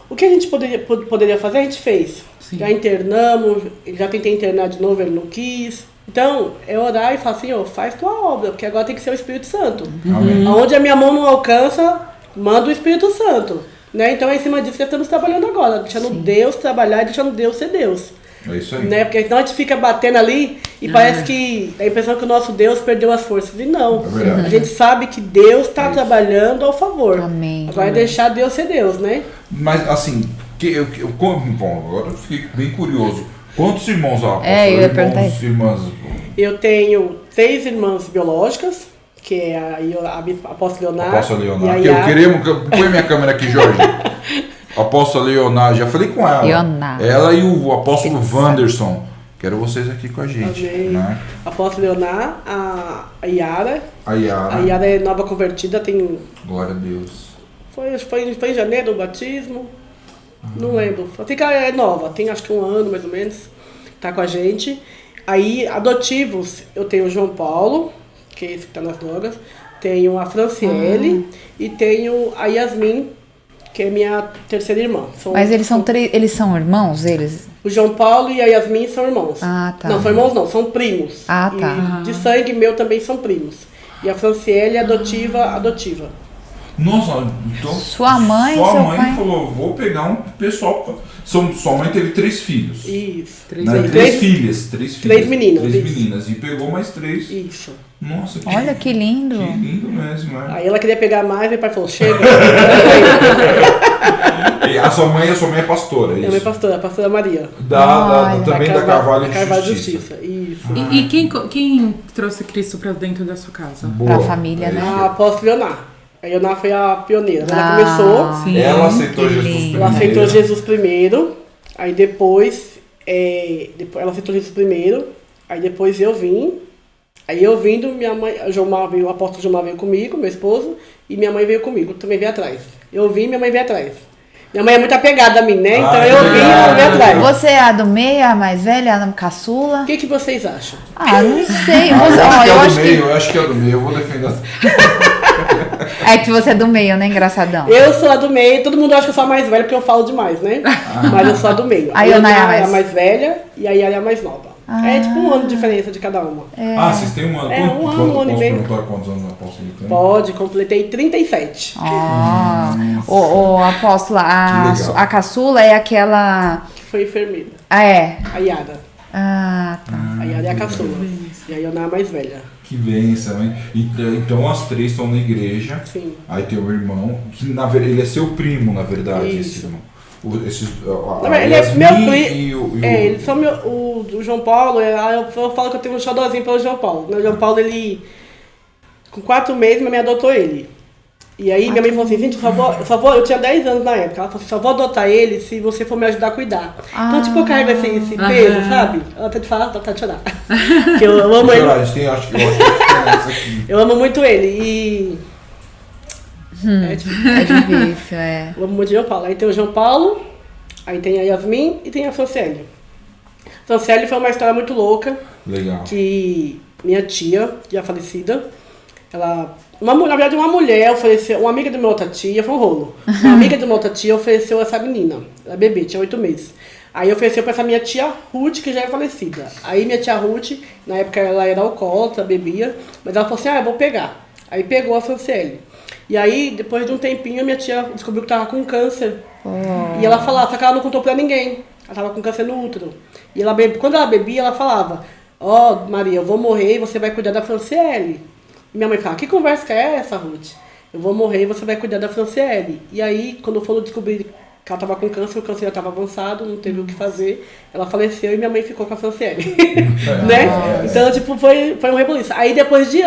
o que a gente poderia fazer, a gente fez. Sim. Já internamos, já tentei internar de novo, ele não quis. Então, é orar e falar assim, faz tua obra, porque agora tem que ser o Espírito Santo. Amém. Onde a minha mão não alcança, manda o Espírito Santo. Né? Então é em cima disso que estamos trabalhando agora, deixando Deus trabalhar e deixando Deus ser Deus. É isso aí. Né? Porque senão a gente fica batendo ali e parece que dá a impressão que o nosso Deus perdeu as forças. E não, a gente sabe que Deus está trabalhando ao favor. Amém. Agora é deixar Deus ser Deus, né? Mas assim, bom, agora eu fiquei bem curioso. Quantos irmãos há? Eu ia perguntar isso. Irmãs? Eu tenho 3 irmãs biológicas, que é a apóstola Leonar. Apóstola Leonar. Põe minha câmera aqui, Jorge. Apóstola Leonar, já falei com ela. Leonar. Ela e o apóstolo Wanderson. Quero vocês aqui com a gente. Né? Apóstola Leonar, a Yara. A Yara. A Yara é nova convertida, tem. Glória a Deus. Foi em janeiro o batismo. Não lembro. É nova, tem acho que 1 ano mais ou menos. Tá com a gente. Aí, adotivos, eu tenho o João Paulo, que é esse que tá nas drogas. Tenho a Franciele e tenho a Yasmin, que é minha terceira irmã. Mas eles são irmãos, eles? O João Paulo e a Yasmin são irmãos. Ah, tá. Não, são irmãos não, são primos. Ah, tá. E de sangue meu também são primos. E a Franciele é adotiva. Nossa, então. Sua mãe e Sua seu mãe pai? falou: vou pegar um pessoal. Sua mãe teve 3 filhos. Isso. Né? Três filhas. 3 meninas. 3 isso. meninas. E pegou mais 3. Isso. Nossa, Olha que lindo. Que lindo mesmo, é. Aí ela queria pegar mais, meu pai falou, chega. E a sua mãe é pastora, é Minha isso? mãe é pastora, a pastora Maria. Também da Carvalho de Justiça. Isso. E quem trouxe Cristo pra dentro da sua casa? Pra família, É né? isso. A apóstola Leonar. A Leonar foi a pioneira. Ela Ah, começou, Sim. Ela aceitou que Jesus lindo. primeiro. ela aceitou Jesus primeiro, aí depois ela aceitou Jesus primeiro, aí depois eu vim. Aí eu vindo, minha mãe, o apóstolo Gilmar veio comigo, meu esposo, e minha mãe veio comigo, também veio atrás. Eu vim, minha mãe veio atrás. Minha mãe é muito apegada a mim, né? Então Ah, eu que vim, legal. ela veio atrás. Você é a do meio, a mais velha, a caçula? O que vocês acham? Ah, não sei. Eu Acho acho que é do meio, eu vou defender. É que você é do meio, né, engraçadão? Eu sou a do meio, todo mundo acha que eu sou a mais velha porque eu falo demais, né? Mas eu sou a do meio. A Ioná é a mais velha e a Yara é a mais nova. É tipo 1 ano de diferença de cada uma. Ah, vocês têm um ano. É, um ano, um ano e meio. Posso perguntar quantos anos a apóstola tem? Pode, completei 37. Ô, apóstola, Que legal. a caçula é aquela... Que foi enfermeira. Ah, é? A Yara. Ah, tá. A Yara é a caçula. E a Ioná é a mais velha. Que bênção, hein? Então as 3 estão na igreja. Sim. Aí tem o irmão, que na verdade ele é seu primo, na verdade, Isso. esse irmão. Ele é meu primo. primo. Eles são o João Paulo. Eu falo que eu tenho um xodózinho pelo João Paulo. O João Paulo, ele. Com 4 meses, minha mãe adotou ele. E aí minha mãe falou assim, gente, eu tinha 10 anos na época. Ela falou assim, só vou adotar ele se você for me ajudar a cuidar. Então, tipo, eu carrego esse peso, sabe? Ela tá de falar, tá de chorar. Porque eu amo ele. Acho que acho que tem essa aqui. Eu amo muito ele. E. É difícil, é. Eu amo muito o João Paulo. Aí tem o João Paulo, aí tem a Yasmin e tem a Franciele. Franciele foi uma história muito louca. Legal. Que minha tia, já falecida, ela. Na verdade, uma mulher ofereceu, uma amiga de minha outra tia, foi um rolo. Uma amiga de uma outra tia ofereceu essa menina, ela bebê, tinha 8 meses. Aí ofereceu pra essa minha tia Ruth, que já é falecida. Aí minha tia Ruth, na época ela era alcoólatra, bebia, mas ela falou assim, eu vou pegar. Aí pegou a Franciele. E aí, depois de um tempinho, a minha tia descobriu que tava com câncer. E ela falava, só que ela não contou pra ninguém. Ela tava com câncer no útero. E ela quando ela bebia, ela falava, Maria, eu vou morrer e você vai cuidar da Franciele. E minha mãe falava, que conversa que é essa, Ruth? Eu vou morrer e você vai cuidar da Franciele. E aí, quando foram descobrir que ela estava com câncer, o câncer já estava avançado, não teve o que fazer, ela faleceu e minha mãe ficou com a Franciele. Né? Então, tipo, foi um rebuliço. Aí, depois de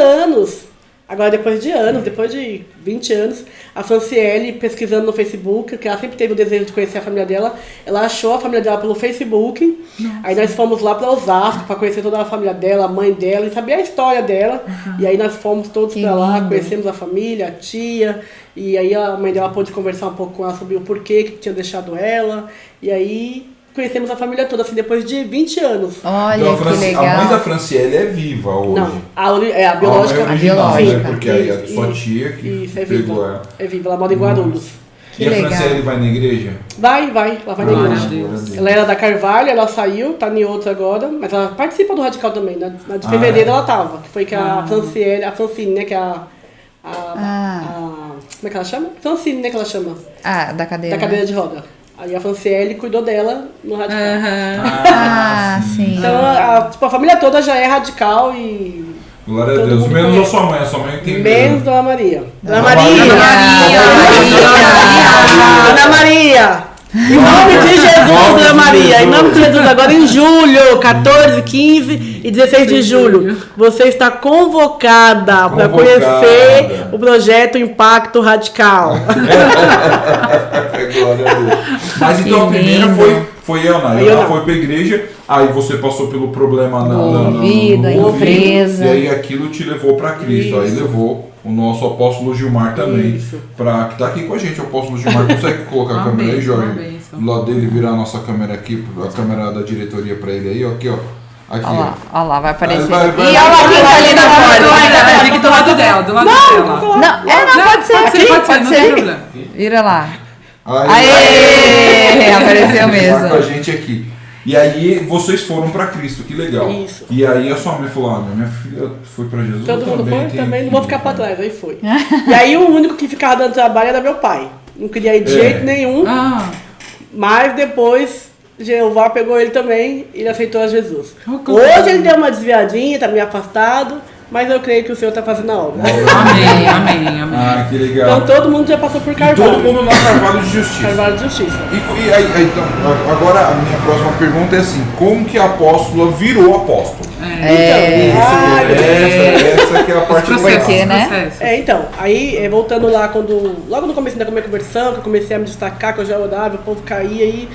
20 anos, a Franciele, pesquisando no Facebook, que ela sempre teve o desejo de conhecer a família dela, ela achou a família dela pelo Facebook. Nossa. Aí nós fomos lá para Osasco para conhecer toda a família dela, a mãe dela, e saber a história dela. E aí nós fomos todos para lá, conhecemos a família, a tia, e aí a mãe dela pôde conversar um pouco com ela sobre o porquê que tinha deixado ela, e aí conhecemos a família toda, assim, depois de 20 anos. Olha, então, que legal. A mãe da Franciele é viva hoje. Não, a biológica. A original, biológica. né? Porque aí a sua tia que isso, é pegou viva. ela. É viva, ela mora em Guarulhos. Que E a legal. Franciele vai na igreja? Ela vai na igreja. Deus. Ela era da Carvalho, ela saiu, tá em outra agora, mas ela participa do Radical também. Na de fevereiro ela tava, que foi que a Francine, né, que é como é que ela chama? Francine, né, que ela chama? Ah, da cadeira. Da cadeira de roda. Aí a Franciele cuidou dela no Radical. Ah, sim. Então, a família toda já é radical e... Glória a Todo Deus. mundo Menos conhece. a sua mãe tem Menos Dona Maria. Dona Maria. Maria! Dona Maria! Em nome de Jesus, Dona Maria! Em nome de Jesus, agora em julho, 14, 15 e 16 de julho, você está convocada para conhecer o projeto Impacto Radical. Glória a Deus. Mas então a primeira foi Ioná. Ela foi pra igreja, aí você passou pelo problema no ouvido, a empresa. E aí aquilo te levou pra Cristo. Aí levou o nosso apóstolo Gilmar também, que tá aqui com a gente. O apóstolo Gilmar consegue colocar a câmera aí, Jorge? Do lado dele, virar a nossa câmera aqui, a câmera da diretoria pra ele aí, ó, aqui, ó. Aqui, Olha lá, vai aparecer. Vai, E olha lá quem tá ali na porta. Fique do lado dela, do lado dela. Não, pode ser aqui, pode ser, não tem problema. Vira lá. Aê! Aê! Apareceu Tá com a mesmo. gente aqui. E aí vocês foram pra Cristo, que legal. Isso. E aí a sua mãe falou, minha filha foi pra Jesus. Todo mundo também foi? tem Também não filho, vou ficar pra né? trás, aí foi. E aí o único que ficava dando trabalho era meu pai. Não queria ir de jeito nenhum, mas depois Jeová pegou ele também e ele aceitou a Jesus. Hoje ele deu uma desviadinha, tá meio afastado, mas eu creio que o Senhor tá fazendo a obra. Amém. Ah, que legal. Então todo mundo já passou por Carvalho. Todo mundo na Carvalho de Justiça. Carvalho de Justiça. E aí, então, agora a minha próxima pergunta é assim, como que a apóstola virou apóstolo? Essa que é a parte Por quê, né? Então, aí voltando lá, logo no começo da minha conversão, que eu comecei a me destacar, que eu já orava, o povo caía, aí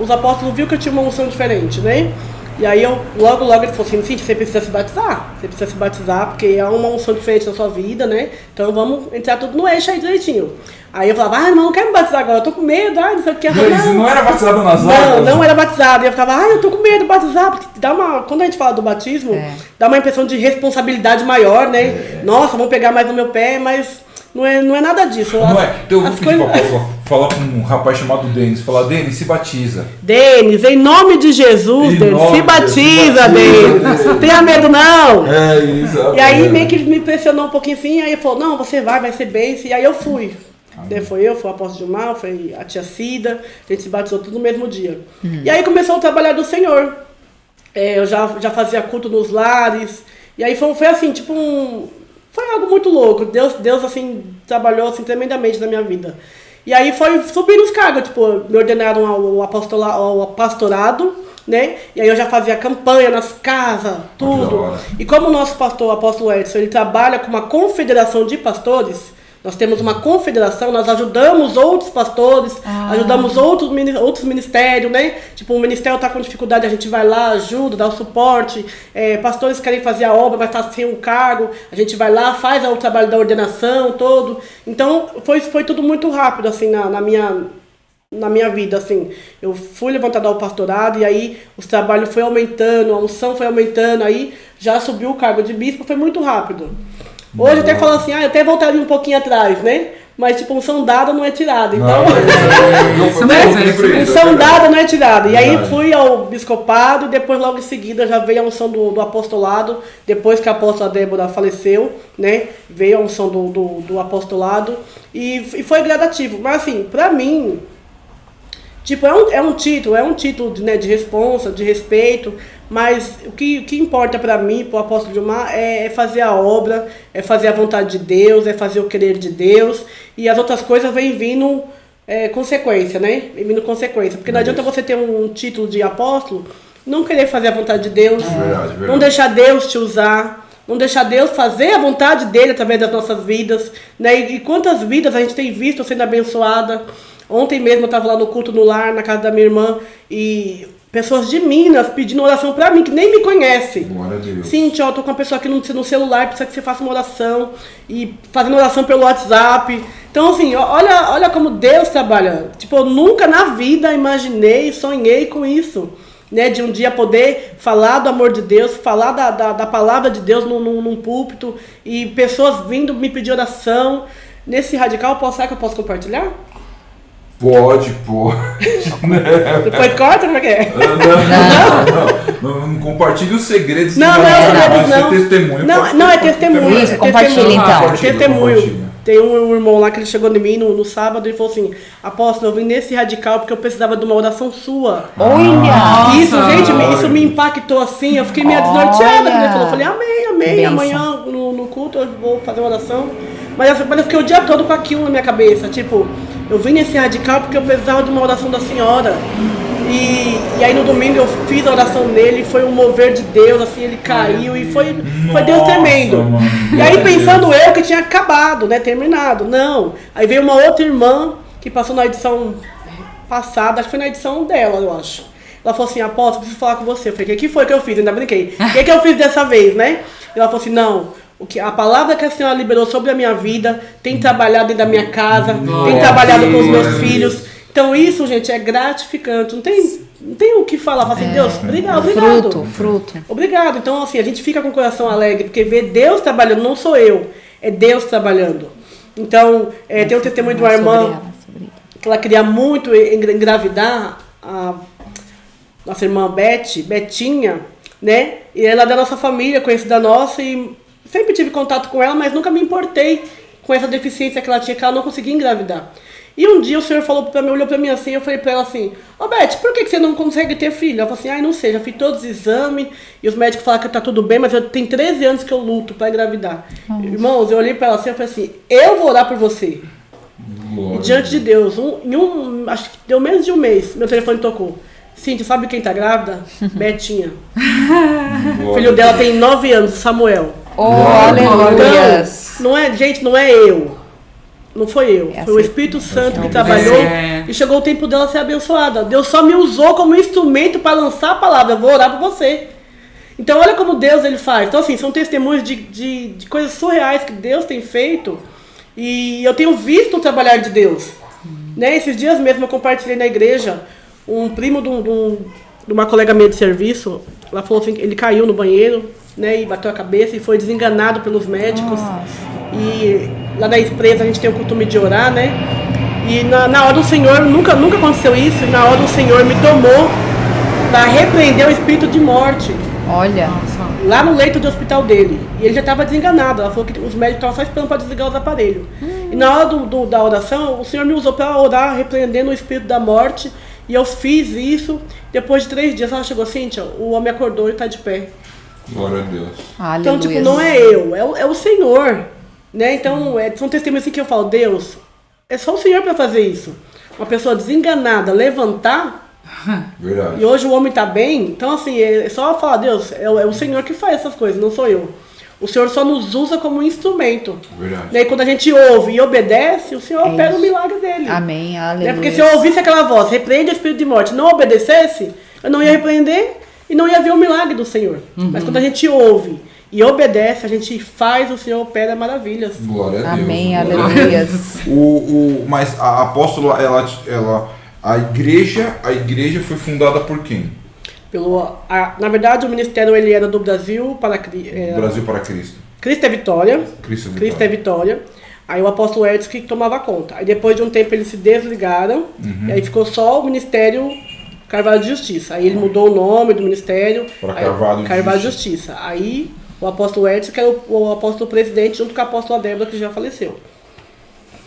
os apóstolos viram que eu tinha uma unção diferente, né? E aí logo ele falou assim, você precisa se batizar. Você precisa se batizar, porque é uma unção diferente na sua vida, né? Então vamos entrar tudo no eixo aí direitinho. Aí eu falava, irmão, não quero me batizar agora, eu tô com medo, não sei o que. Você não era batizado nas águas? Não era batizado. E eu ficava, eu tô com medo de batizar, porque quando a gente fala do batismo, dá uma impressão de responsabilidade maior, né? Nossa, vão pegar mais no meu pé, mas não é nada disso. Não é. Então eu vou pedir pra falar com um rapaz chamado Denis, falar, Denis, se batiza. Denis, em nome de Jesus, Denis, se batiza, Denis. Não tenha medo, não. É isso. E aí meio que ele me impressionou um pouquinho assim, aí ele falou, não, você vai ser bem. E aí eu fui. Foi o apóstolo Gilmar, foi a tia Cida, a gente se batizou tudo no mesmo dia. E aí começou o trabalhar do Senhor. Eu já fazia culto nos lares. E aí foi assim, tipo foi algo muito louco. Deus assim, trabalhou assim, tremendamente na minha vida. E aí foi subindo os cargos, tipo, me ordenaram ao pastorado, né? E aí eu já fazia campanha nas casas, tudo. E como o nosso pastor, o apóstolo Edson, ele trabalha com uma confederação de pastores. Nós temos uma confederação, nós ajudamos outros pastores, ajudamos outros ministérios, né? Tipo, o ministério está com dificuldade, a gente vai lá, ajuda, dá o suporte. Pastores querem fazer a obra, mas está sem um cargo, a gente vai lá, faz o trabalho da ordenação, todo. Então, foi tudo muito rápido, assim, na minha vida, assim. Eu fui levantada ao pastorado e aí os trabalhos foi aumentando, a unção foi aumentando, aí já subiu o cargo de bispo, foi muito rápido. Hoje até falo assim, eu até voltaria um pouquinho atrás, né? Mas tipo, unção dada não é tirada. Então, unção dada não é tirada. E aí fui ao biscopado e depois logo em seguida já veio a unção do apostolado. Depois que a apóstola Débora faleceu, né? Veio a unção do apostolado e foi gradativo. Mas assim, pra mim, tipo, é um título né, de responsa, de respeito, mas o que importa para mim, para o apóstolo Gilmar, é fazer a obra, é fazer a vontade de Deus, é fazer o querer de Deus, e as outras coisas vêm vindo consequência, né? Vem vindo consequência, porque não adianta você ter um título de apóstolo, não querer fazer a vontade de Deus, verdade. Não deixar Deus te usar, não deixar Deus fazer a vontade dele através das nossas vidas, né? E quantas vidas a gente tem visto sendo abençoada. Ontem mesmo eu estava lá no culto no lar, na casa da minha irmã, e pessoas de Minas pedindo oração pra mim, que nem me conhece. Glória a Deus. Sim, tia, eu tô com uma pessoa aqui no celular, precisa que você faça uma oração, e fazendo oração pelo WhatsApp. Então, assim, olha como Deus trabalha. Tipo, eu nunca na vida imaginei, sonhei com isso, né? De um dia poder falar do amor de Deus, falar da palavra de Deus num púlpito, e pessoas vindo me pedir oração. Nesse radical, será que eu posso compartilhar? Pode. Depois corta, como é que é? Não compartilhe os segredos. Não. É testemunho. Não, é testemunho. Isso, compartilha então. Testemunho. Tem um irmão lá que ele chegou em mim no sábado e falou assim, apóstolo, eu vim nesse radical porque eu precisava de uma oração sua. Olha! Isso, gente, isso me impactou assim, eu fiquei meio desnorteada. Ele falou, eu falei, amém, Benção. amanhã no culto eu vou fazer uma oração. Mas eu fiquei o dia todo com aquilo na minha cabeça, tipo, eu vim nesse radical porque eu precisava de uma oração da senhora. E aí no domingo eu fiz a oração nele, foi um mover de Deus, assim, ele caiu e foi Deus tremendo. Mano, e aí pensando eu que tinha acabado, né, terminado, não. Aí veio uma outra irmã que passou na edição passada, acho que foi na edição dela, eu acho. Ela falou assim, apóstolo, preciso falar com você. Eu falei, o que foi que eu fiz? Ainda brinquei. O que eu fiz dessa vez, né? E ela falou assim, não, a palavra que a senhora liberou sobre a minha vida tem trabalhado dentro da minha casa, tem trabalhado com os meus filhos. Então isso, gente, é gratificante. Não tem o que falar. Fala assim, Deus, obrigado. Fruto. Obrigado. Então, assim, a gente fica com o coração alegre, porque vê Deus trabalhando, não sou eu, é Deus trabalhando. Então, tem o testemunho de uma irmã que ela queria muito engravidar. nossa irmã Betinha, né? E ela é da nossa família, conhecida nossa, e sempre tive contato com ela, mas nunca me importei com essa deficiência que ela tinha, que ela não conseguia engravidar. E um dia o senhor falou pra mim, olhou pra mim assim, eu falei pra ela assim, Beth, por que você não consegue ter filho? Ela falou assim, não sei, já fiz todos os exames, e os médicos falaram que tá tudo bem, mas eu tenho 13 anos que eu luto pra engravidar. Irmãos, eu olhei pra ela assim, eu falei assim, eu vou orar por você. E diante de Deus, acho que deu menos de um mês, meu telefone tocou. Cíntia, sabe quem tá grávida? Betinha. O filho dela tem 9 anos, Samuel. Aleluia! Então, não é eu. Não foi eu, foi o Espírito Santo que trabalhou e chegou o tempo dela ser abençoada. Deus só me usou como instrumento para lançar a palavra. Eu vou orar por você. Então olha como Deus ele faz. Então assim, são testemunhos de coisas surreais que Deus tem feito e eu tenho visto o trabalhar de Deus. Né? Esses dias mesmo eu compartilhei na igreja um primo de uma colega minha de serviço. Ela falou assim, ele caiu no banheiro, né, e bateu a cabeça e foi desenganado pelos médicos. E lá na empresa a gente tem o costume de orar, né? E na hora do Senhor, nunca aconteceu isso, e na hora do Senhor me tomou para repreender o espírito de morte. Olha. Lá no leito do hospital dele. E ele já estava desenganado. Ela falou que os médicos estavam só esperando para desligar os aparelhos. E na hora da oração, o Senhor me usou para orar, repreendendo o espírito da morte. E eu fiz isso. Depois de 3 dias, ela chegou, Cíntia, o homem acordou e está de pé. Glória a Deus. Aleluia. Então, tipo, não é eu, é o Senhor. Né? Então, são testemunhos assim que eu falo, Deus, é só o Senhor para fazer isso. Uma pessoa desenganada levantar. Verdade. E hoje o homem está bem. Então, assim, é só falar, Deus, é o Senhor que faz essas coisas, não sou eu. O Senhor só nos usa como um instrumento. Verdade. Né? E quando a gente ouve e obedece, o Senhor opera o milagre dele. Amém, aleluia. Né? Porque se eu ouvisse aquela voz, repreende o espírito de morte, não obedecesse, eu não ia repreender e não ia ver o milagre do Senhor. Mas quando a gente ouve e obedece, a gente faz, o Senhor opera maravilhas. Glória a Deus. Amém, aleluia. Mas a apóstola, a igreja foi fundada por quem? Na verdade, o ministério ele era do Brasil para Brasil para Cristo. Cristo é Vitória. Cristo é Vitória. Aí o apóstolo Edson que tomava conta. Aí depois de um tempo eles se desligaram. E aí ficou só o ministério Carvalho de Justiça. Aí ele mudou o nome do ministério para Carvalho de Justiça. Aí o apóstolo Edson que era o apóstolo presidente junto com a apóstola Débora que já faleceu.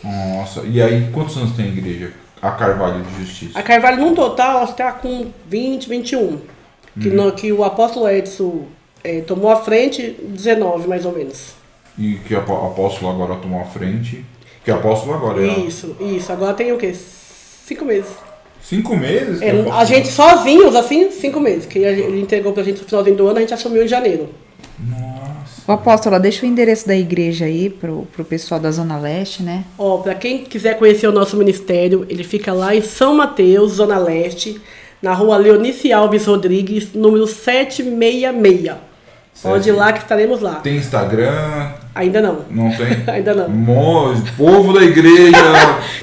Nossa, e aí quantos anos tem a igreja? A Carvalho de Justiça. A Carvalho, num total, está com 20, 21. Que o apóstolo Edson tomou a frente, 19, mais ou menos. E que a apóstolo agora tomou a frente. Que a apóstolo agora é. Isso. Agora tem o quê? 5 meses. 5 meses? A gente sozinhos, assim, 5 meses. Que ele entregou pra gente no finalzinho do ano, a gente assumiu em janeiro. Nossa. O apóstolo, deixa o endereço da igreja aí pro pessoal da Zona Leste, né? Pra quem quiser conhecer o nosso ministério, ele fica lá em São Mateus, Zona Leste, na rua Leonice Alves Rodrigues, número 766. Pode ir lá que estaremos lá. Tem Instagram? Ainda não. Não tem? Ainda não. Povo da igreja.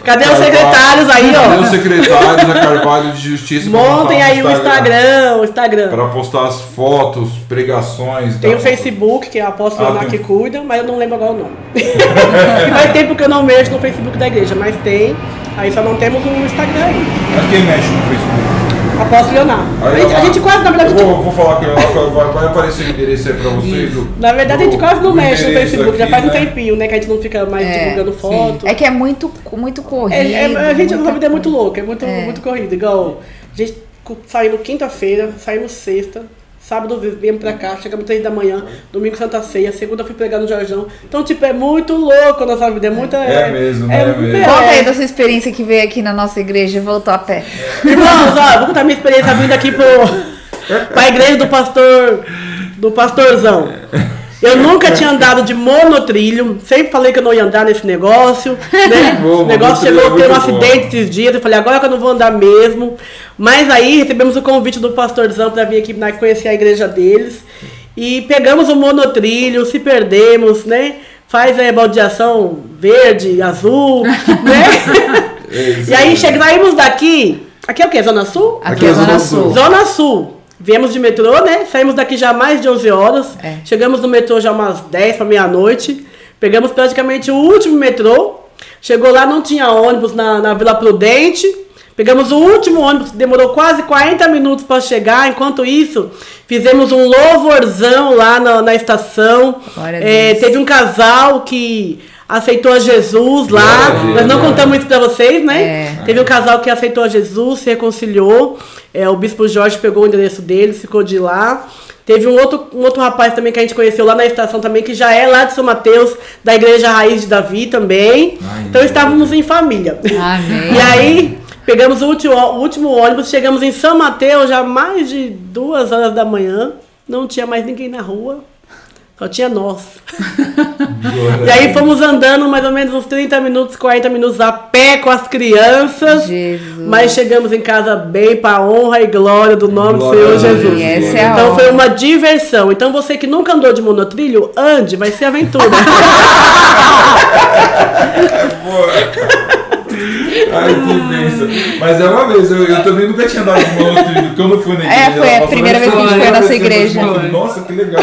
Cadê os secretários aí, ó? Cadê os secretários da Carvalho de Justiça? Montem aí o Instagram. Para postar as fotos, pregações. Tem o Facebook, que é a apóstola Ana que cuida, mas eu não lembro agora o nome. E faz tempo que eu não mexo no Facebook da igreja, mas tem. Aí só não temos um Instagram aí. Mas quem mexe no Facebook? Apóstolo Leonardo. A gente quase, na verdade... Eu vou falar que vai aparecer o endereço aí pra vocês. Na verdade, a gente quase não mexe no Facebook, aqui, já faz um tempinho, né? Que a gente não fica mais divulgando foto. É que é muito corrido. A gente, nossa vida é muito louca, é muito corrida. Igual, a gente saímos quinta-feira, saímos sexta, sábado viemos pra cá, chegamos 3 da manhã, domingo Santa Ceia, segunda fui pregar no Jorjão. Então, tipo, é muito louco a nossa vida, é muita... É mesmo. Conta aí da sua experiência que veio aqui na nossa igreja e voltou a pé. Irmãos, vou contar minha experiência vindo aqui pra igreja do pastorzão. Eu nunca tinha andado de monotrilho, sempre falei que eu não ia andar nesse negócio, né? O negócio chegou a ter um acidente esses dias, eu falei, agora que eu não vou andar mesmo. Mas aí recebemos o convite do pastorzão para vir aqui conhecer a igreja deles. E pegamos o monotrilho, se perdemos, né? Faz baldeação verde, azul, né? E aí saímos daqui, aqui é o quê? Zona Sul? Aqui é Zona Sul. Zona Sul. Viemos de metrô, né? Saímos daqui já mais de 11 horas. Chegamos no metrô já umas 10 para meia-noite. Pegamos praticamente o último metrô. Chegou lá, não tinha ônibus na Vila Prudente. Pegamos o último ônibus, demorou quase 40 minutos para chegar. Enquanto isso, fizemos um louvorzão lá na estação. Teve um casal que aceitou a Jesus lá. Nós não contamos isso para vocês, né? Teve um casal que aceitou a Jesus, se reconciliou. O bispo Jorge pegou o endereço dele, ficou de lá. Teve um outro rapaz também que a gente conheceu lá na estação também, que já é lá de São Mateus, da Igreja Raiz de Davi também. Então estávamos em família. Amém. E aí, pegamos o último ônibus, chegamos em São Mateus já mais de 2 horas da manhã. Não tinha mais ninguém na rua. Só tinha nós. E aí fomos andando mais ou menos uns 30 minutos, 40 minutos a pé com as crianças. Jesus. Mas chegamos em casa bem para a honra e glória do nome do Senhor Jesus. Então foi uma diversão. Então você que nunca andou de monotrilho, ande, vai ser aventura. Ai, que bênção. Mas é uma vez, eu também nunca tinha andado de monotrilho, quando eu fui na igreja. Foi a primeira vez que a gente foi à nossa igreja. Nossa, que legal.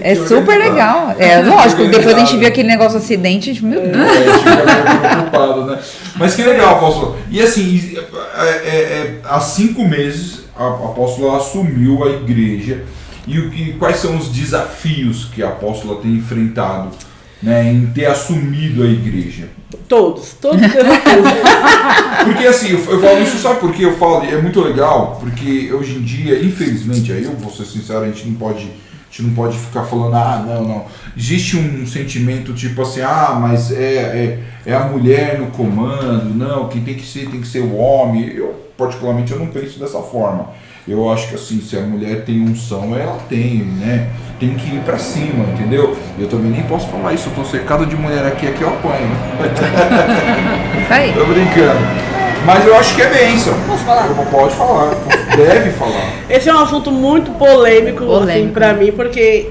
É super legal. Lógico, depois a gente viu aquele negócio acidente, a gente, meu Deus. A gente fica preocupado, né? Mas que legal, apóstolo. E assim, há 5 meses, a apóstola assumiu a igreja. E quais são os desafios que a apóstola tem enfrentado, né, em ter assumido a igreja? Todos. Porque assim, eu falo isso, sabe por que eu falo? É muito legal, porque hoje em dia, infelizmente, aí eu vou ser sincero, a gente não pode ficar falando, não. Existe um sentimento tipo assim, mas é a mulher no comando, não, quem tem que ser o homem. Eu, particularmente, eu não penso dessa forma. Eu acho que assim, se a mulher tem unção, ela tem, né? Tem que ir pra cima, entendeu? Eu também nem posso falar isso, eu tô cercado de mulher aqui eu apanho. Isso aí. Tô brincando. Mas eu acho que é bênção. Posso falar? Pode falar, deve falar. Esse é um assunto muito polêmico. Assim, pra mim, porque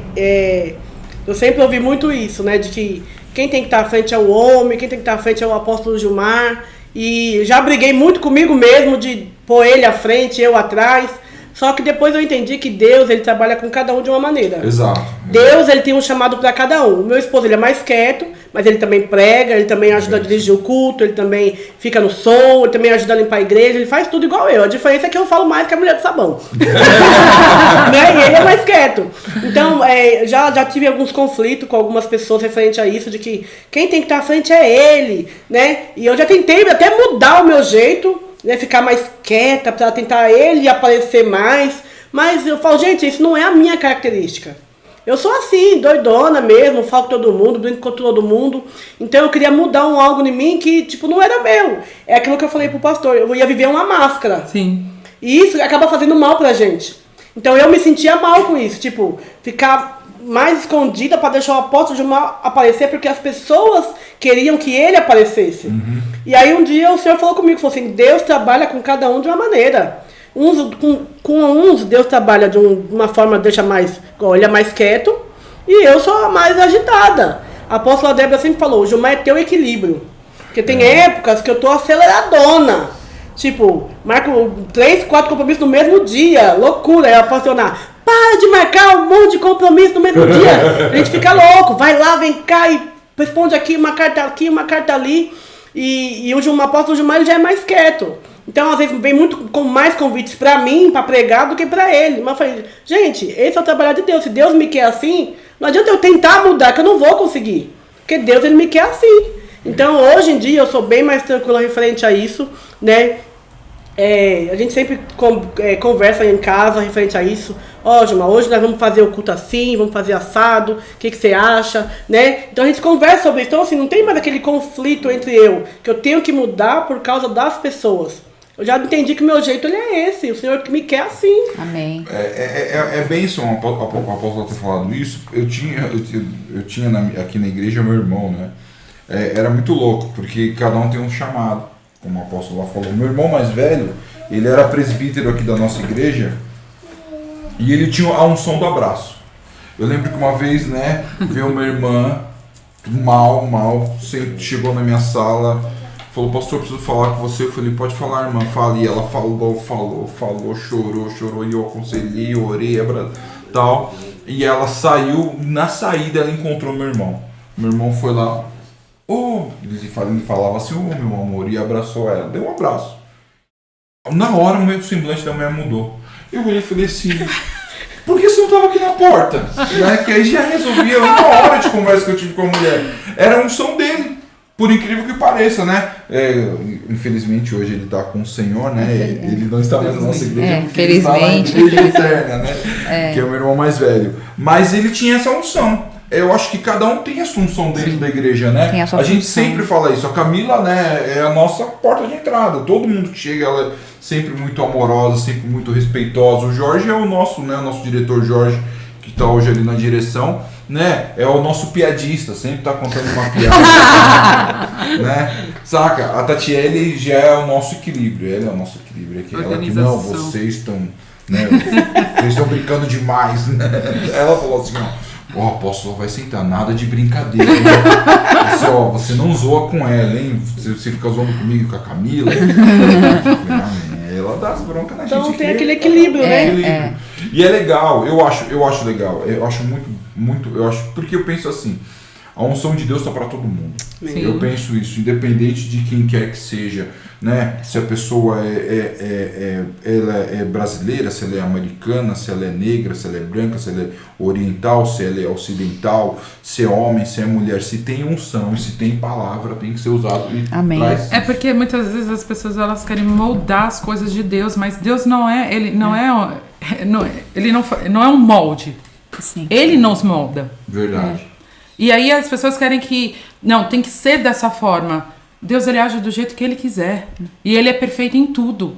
eu sempre ouvi muito isso, né? De que quem tem que estar à frente é o homem, quem tem que estar à frente é o apóstolo Gilmar. E já briguei muito comigo mesmo de pôr ele à frente, eu atrás. Só que depois eu entendi que Deus, ele trabalha com cada um de uma maneira. Exato. Deus, ele tem um chamado para cada um. O meu esposo, ele é mais quieto, mas ele também prega, ele também ajuda a dirigir o culto, ele também fica no som, ele também ajuda a limpar a igreja, ele faz tudo igual eu. A diferença é que eu falo mais que a mulher do sabão. Né? E ele é mais quieto. Então, já tive alguns conflitos com algumas pessoas referente a isso, de que quem tem que estar à frente é ele, né? E eu já tentei até mudar o meu jeito, né, ficar mais quieta para tentar ele aparecer mais, mas eu falo, gente, isso não é a minha característica. Eu sou assim, doidona mesmo, falo com todo mundo, brinco com todo mundo. Então eu queria mudar algo em mim que, tipo, não era meu. É aquilo que eu falei pro pastor, eu ia viver uma máscara. Sim. E isso acaba fazendo mal pra gente. Então eu me sentia mal com isso, tipo, ficar mais escondida para deixar o apóstolo Gilmar aparecer, porque as pessoas queriam que ele aparecesse. E aí um dia o Senhor falou comigo, falou assim, Deus trabalha com cada um de uma maneira. Com uns Deus trabalha de uma forma, deixa mais, ele é mais quieto, e eu sou a mais agitada. A apóstola Débora sempre falou, o Gilmar é teu equilíbrio. Porque tem épocas que eu tô aceleradona. Tipo, marco 3, 4 compromissos no mesmo dia. Loucura, é apaixonar. Para de marcar um monte de compromisso no mesmo dia. A gente fica louco. Vai lá, vem cá e responde aqui, uma carta ali. E o apóstolo Gilmar ele já é mais quieto. Então, às vezes, vem muito com mais convites pra mim, pra pregar, do que pra ele. Mas eu falei, gente, esse é o trabalho de Deus. Se Deus me quer assim, não adianta eu tentar mudar, que eu não vou conseguir. Porque Deus, ele me quer assim. Então, hoje em dia, eu sou bem mais tranquila referente a isso, né? A gente sempre conversa em casa referente a isso. Gilmar, hoje nós vamos fazer o culto assim, vamos fazer assado, o que você acha, né? Então a gente conversa sobre isso. Então, assim, não tem mais aquele conflito entre que eu tenho que mudar por causa das pessoas. Eu já entendi que o meu jeito ele é esse, o Senhor que me quer assim. Amém. É bênção a apóstola ter falado isso. Eu tinha aqui na igreja meu irmão, né? Era muito louco, porque cada um tem um chamado, como a apóstola falou. Meu irmão mais velho, ele era presbítero aqui da nossa igreja, e ele tinha a unção do abraço. Eu lembro que uma vez, né, veio uma irmã, mal, chegou na minha sala, falou, pastor, preciso falar com você. Eu falei, pode falar, irmã, fala. E ela falou, chorou, e eu aconselhei, orei, tal. E ela saiu, na saída ela encontrou meu irmão. Meu irmão foi lá, ele falava assim, meu amor, e abraçou ela, deu um abraço. Na hora o meu semblante da mulher mudou. Eu olhei e falei assim, por que você não estava aqui na porta? Né? Que aí já resolvia uma hora de conversa que eu tive com a mulher. Era a unção dele. Por incrível que pareça, né? Infelizmente hoje ele está com o Senhor, né? Ele não está mais na nossa igreja, porque ele está na igreja eterna, né? Que é o meu irmão mais velho. Mas ele tinha essa unção. Eu acho que cada um tem a sua unção dentro da igreja, né? Tem a sua a gente função. sempre fala isso. A Camila, né, é a nossa porta de entrada. Todo mundo que chega, ela é sempre muito amorosa, sempre muito respeitosa. O Jorge é o nosso, né? O nosso diretor Jorge, que está hoje ali na direção. Né? É o nosso piadista, sempre tá contando uma piada. Né? Saca? A Tatiele já é o nosso equilíbrio. Ela é o nosso equilíbrio. É que ela que não, vocês estão. Né? Vocês estão brincando demais. Né? Ela falou assim, ó, o apóstolo vai sentar, nada de brincadeira. Hein? Assim, ó, você não zoa com ela, hein? Você fica zoando comigo, com a Camila. Ela dá as broncas na gente. Então tem aquele equilíbrio, né? E é legal, eu acho legal, eu acho muito, eu acho, porque eu penso assim, a unção de Deus está para todo mundo. Sim. Eu penso isso, independente de quem quer que seja, né? Se a pessoa ela é brasileira, se ela é americana, se ela é negra, se ela é branca, se ela é oriental, se ela é ocidental, se é homem, se é mulher, se tem unção e se tem palavra, tem que ser usado. E Amém. É porque muitas vezes as pessoas elas querem moldar as coisas de Deus, mas Deus não é, ele não é um molde. Sim. Ele nos molda. Verdade. E aí as pessoas querem que, não, tem que ser dessa forma. Deus, ele age do jeito que ele quiser. E ele é perfeito em tudo.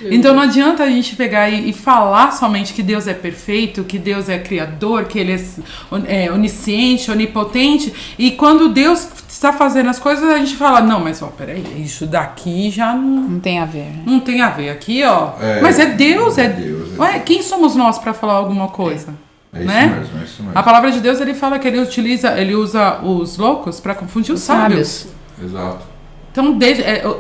Então não adianta a gente pegar e falar somente que Deus é perfeito, que Deus é criador, que ele é onisciente, onipotente. E quando Deus está fazendo as coisas, a gente fala, não, mas ó, peraí, isso daqui já Não tem a ver, né? não tem a ver. Aqui, ó. Mas é Deus, é Deus. Ué, quem somos nós para falar alguma coisa? É isso né? mesmo, é isso mesmo. A palavra de Deus, ele fala que ele usa os loucos para confundir os sábios. Exato. Então,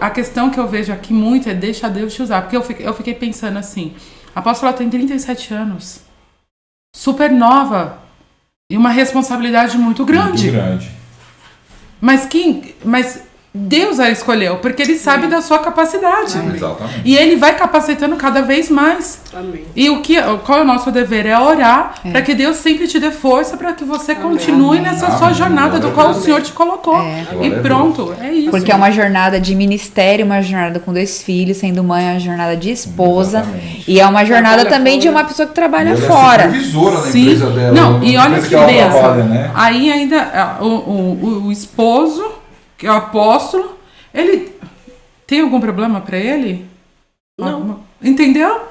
a questão que eu vejo aqui muito é deixa Deus te usar. Porque eu fiquei pensando assim, a apóstola tem 37 anos, super nova, e uma responsabilidade muito grande. Muito grande. Mas Deus a escolheu, porque ele sabe da sua capacidade. Exatamente. E ele vai capacitando cada vez mais. Amém. E qual é o nosso dever? É orar para que Deus sempre te dê força para que você continue nessa sua jornada do qual o Senhor te colocou. E pronto, é isso. Porque é uma jornada de ministério, uma jornada com 2 filhos, sendo mãe, é uma jornada de esposa. Exatamente. E é uma jornada Trabalha também de fora. uma pessoa que trabalha Ela fora. é supervisora da Sim. empresa dela. Não, da e olha empresa que ela benção. trabalha, né? Aí ainda o esposo, que é o apóstolo, ele tem algum problema pra ele? Não. Entendeu?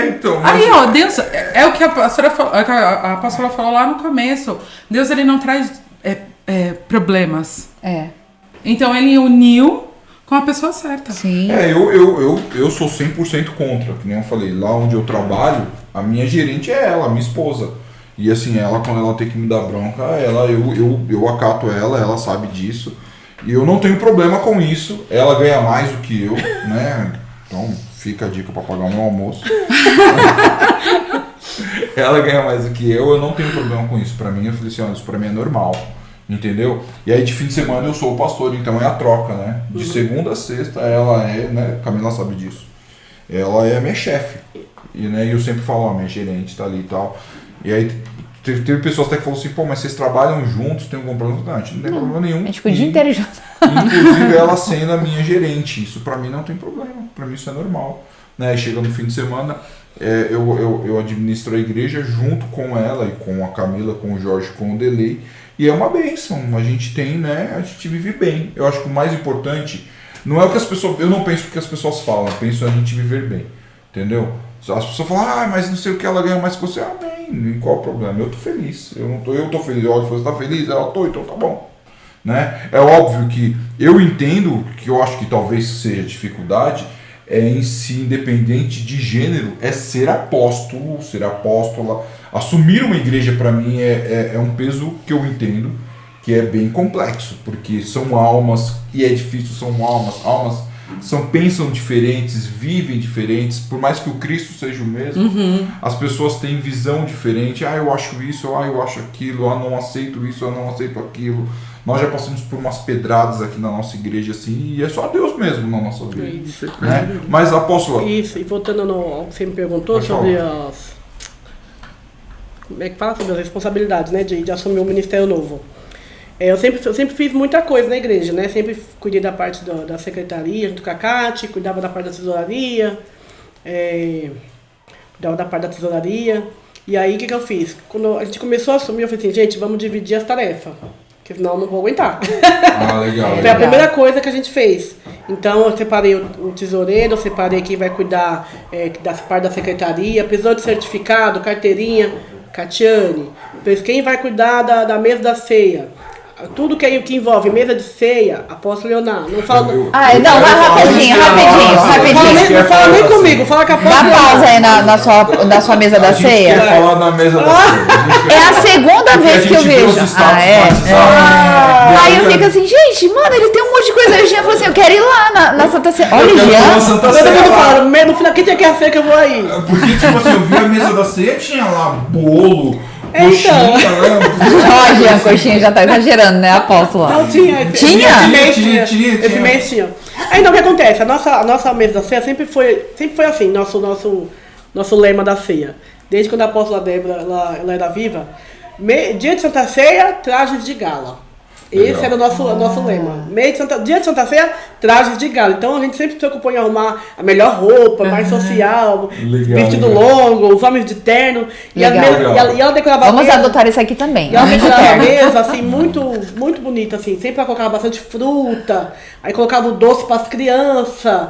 Então, mas... Aí, ó, Deus, é o que a pastora falou lá no começo. Deus, ele não traz problemas. Então, ele uniu com a pessoa certa. Sim. Eu sou 100% contra, que nem eu falei, lá onde eu trabalho, a minha gerente é ela, a minha esposa. E assim, ela, quando ela tem que me dar bronca, eu acato ela sabe disso. E eu não tenho problema com isso. Ela ganha mais do que eu, né? Então fica a dica para pagar o meu almoço. Ela ganha mais do que eu não tenho problema com isso. Pra mim, eu falei assim, olha, isso pra mim é normal. Entendeu? E aí de fim de semana eu sou o pastor, então é a troca, né? De segunda a sexta ela é, né? Camila sabe disso. Ela é a minha chefe. E né, eu sempre falo, ó, minha gerente tá ali e tal. E aí teve pessoas até que falaram assim, pô, mas vocês trabalham juntos, tem algum problema? Não, a gente não tem problema nenhum. A gente fica o dia inteiro junto. Inclusive ela sendo a minha gerente. Isso pra mim não tem problema. Pra mim isso é normal. Né? Chega no fim de semana, eu administro a igreja junto com ela e com a Camila, com o Jorge, com o Delei. E é uma bênção. A gente tem, né? A gente vive bem. Eu acho que o mais importante não é o que as pessoas... Eu não penso o que as pessoas falam. Eu penso a gente viver bem. Entendeu? As pessoas falam, mas não sei o que, ela ganha mais que você. Bem, qual o problema? Eu tô feliz. Eu tô feliz. Olha, você tá feliz? Ela tô, então tá bom. Né? É óbvio que eu entendo que eu acho que talvez seja dificuldade em si, independente de gênero, é ser apóstolo, ser apóstola. Assumir uma igreja para mim é um peso que eu entendo que é bem complexo, porque são almas, e é difícil, são almas pensam diferentes, vivem diferentes, por mais que o Cristo seja o mesmo, as pessoas têm visão diferente, eu acho isso, eu acho aquilo, não aceito isso, eu não aceito aquilo, Nós já passamos por umas pedradas aqui na nossa igreja, assim, e é só Deus mesmo na nossa vida. Isso. Né? Mas, apóstolo... Isso, e voltando ao que você me perguntou Pode sobre falar. como é que fala? Sobre as responsabilidades, né? De assumir um ministério novo. Eu sempre fiz muita coisa na igreja, né? Sempre cuidei da parte da secretaria, junto com a Cátia, cuidava da parte da tesouraria, cuidava da parte da tesouraria. E aí, o que eu fiz? Quando a gente começou a assumir, eu falei assim, gente, vamos dividir as tarefas, porque senão eu não vou aguentar. Ah, legal. Foi a primeira coisa que a gente fez. Então, eu separei o tesoureiro, eu separei quem vai cuidar da parte da secretaria, precisou de certificado, carteirinha, Catiane, quem vai cuidar da mesa da ceia. Tudo que envolve mesa de ceia, apóstolo Leonardo. Não fala. Não, rapidinho. Não fala nem comigo, fala com a Dá pausa aí na sua mesa da ceia. Quer falar na mesa da ceia. É a segunda vez que eu vejo. Aí eu fico assim, gente, mano, eles têm um monte de coisa. Aí o Jean falou assim, eu quero ir lá na Santa Ceia. Olha, Jean. Todo mundo fala, no final, quem quer a ceia que eu vou aí? Porque, tipo assim, eu vi a mesa da ceia, tinha lá bolo, coxinha, Ó, Jean, coxinha já tá exagerando, né, apóstolo? Não tinha. Tinha? Esse mês tinha. Aí então o que acontece? A nossa mesa da ceia sempre foi assim, nosso lema da ceia. Desde quando a apóstola Débora ela era viva. Dia de Santa Ceia, trajes de gala. Esse era o nosso lema. Dia de Santa Ceia, trajes de gala. Então a gente sempre se preocupou em arrumar a melhor roupa, mais social, vestido longo, os homens de terno. E ela decorava Vamos a mesa. adotar isso aqui também. E ela decorava a mesa, assim, muito, muito bonita, assim. Sempre ela colocava bastante fruta, aí colocava o doce para as crianças,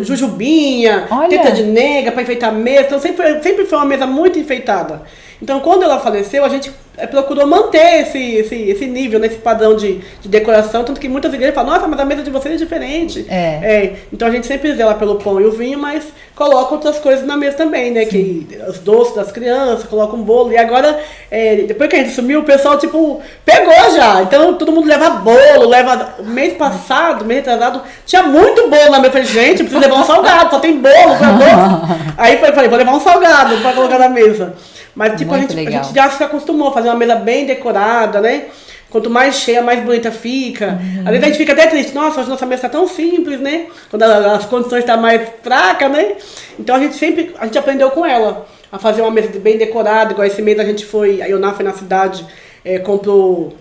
jujubinha, teta de nega para enfeitar a mesa. Então sempre foi uma mesa muito enfeitada. Então, quando ela faleceu, a gente procurou manter esse nível, né, esse padrão de decoração, tanto que muitas igrejas falam, nossa, mas a mesa de vocês é diferente. Então a gente sempre zela pelo pão e o vinho, mas coloca outras coisas na mesa também, né? Que os doces das crianças, coloca um bolo. E agora, depois que a gente sumiu, o pessoal, tipo, pegou já. Então todo mundo leva bolo, mês passado, mês retrasado, tinha muito bolo na mesa. Eu falei, gente, preciso levar um salgado, só tem bolo, só doce. Aí eu falei, vou levar um salgado pra colocar na mesa. Mas tipo, a gente já se acostumou a fazer uma mesa bem decorada, né? Quanto mais cheia, mais bonita fica. Às vezes a gente fica até triste. Nossa, hoje nossa mesa tá tão simples, né? Quando as condições estão mais fracas, né? Então a gente aprendeu com ela a fazer uma mesa bem decorada. Igual esse mês a Ioná foi na cidade, comprou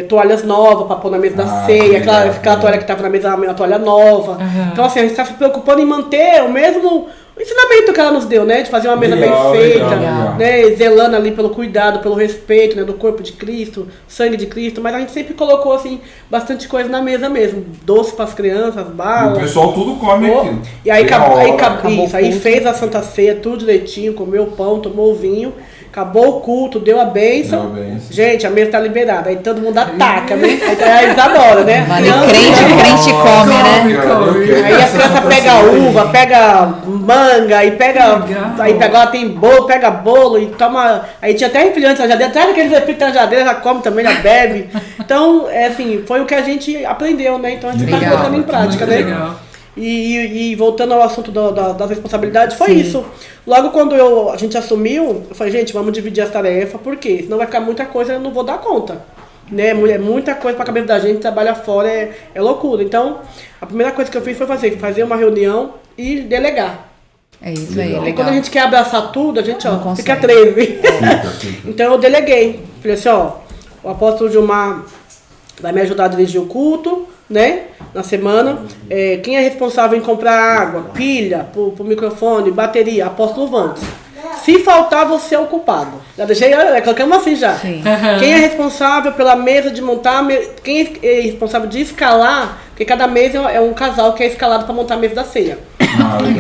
toalhas novas para pôr na mesa da ceia. Aquela toalha que estava na mesa, uma toalha nova. Então assim, a gente está se preocupando em manter o mesmo ensinamento que ela nos deu, né? De fazer uma mesa bem feita, né? Zelando ali pelo cuidado, pelo respeito, né? Do corpo de Cristo, sangue de Cristo. Mas a gente sempre colocou, assim, bastante coisa na mesa mesmo. Doce para as crianças, balas. E o pessoal tudo come aquilo. E aí, aí fez a Santa Ceia, tudo direitinho, comeu o pão, tomou o vinho. Acabou o culto, deu a bênção. Gente, a mesa tá liberada. Aí todo mundo ataca, né? Aí eles adoram, né? Mano, crente come, né? Aí a criança pega uva, pega manga, aí agora tem bolo, pega bolo e toma. Aí tinha até refrigerante na geladeira, traz aqueles refrigerantes na geladeira, já come também, já bebe. Então, assim, foi o que a gente aprendeu, né? Então a gente tá colocando em prática, né? Legal. E voltando ao assunto das responsabilidades, foi isso. Logo quando a gente assumiu, eu falei, gente, vamos dividir as tarefas, porque senão vai ficar muita coisa e eu não vou dar conta. Né? É muita coisa pra cabeça da gente, trabalha fora, é loucura. Então, a primeira coisa que eu fiz foi fazer uma reunião e delegar. É isso aí, legal. E quando a gente quer abraçar tudo, a gente fica 13. Então eu deleguei. Falei assim, o apóstolo Gilmar vai me ajudar a dirigir o culto, né? Na semana. Quem é responsável em comprar água, pilha pro microfone, bateria, apóstolo Vantes. Se faltar, você é o culpado. Já deixei, colocamos assim já. Quem é responsável pela mesa de montar, quem é responsável de escalar, porque cada mesa é um casal que é escalado para montar a mesa da ceia.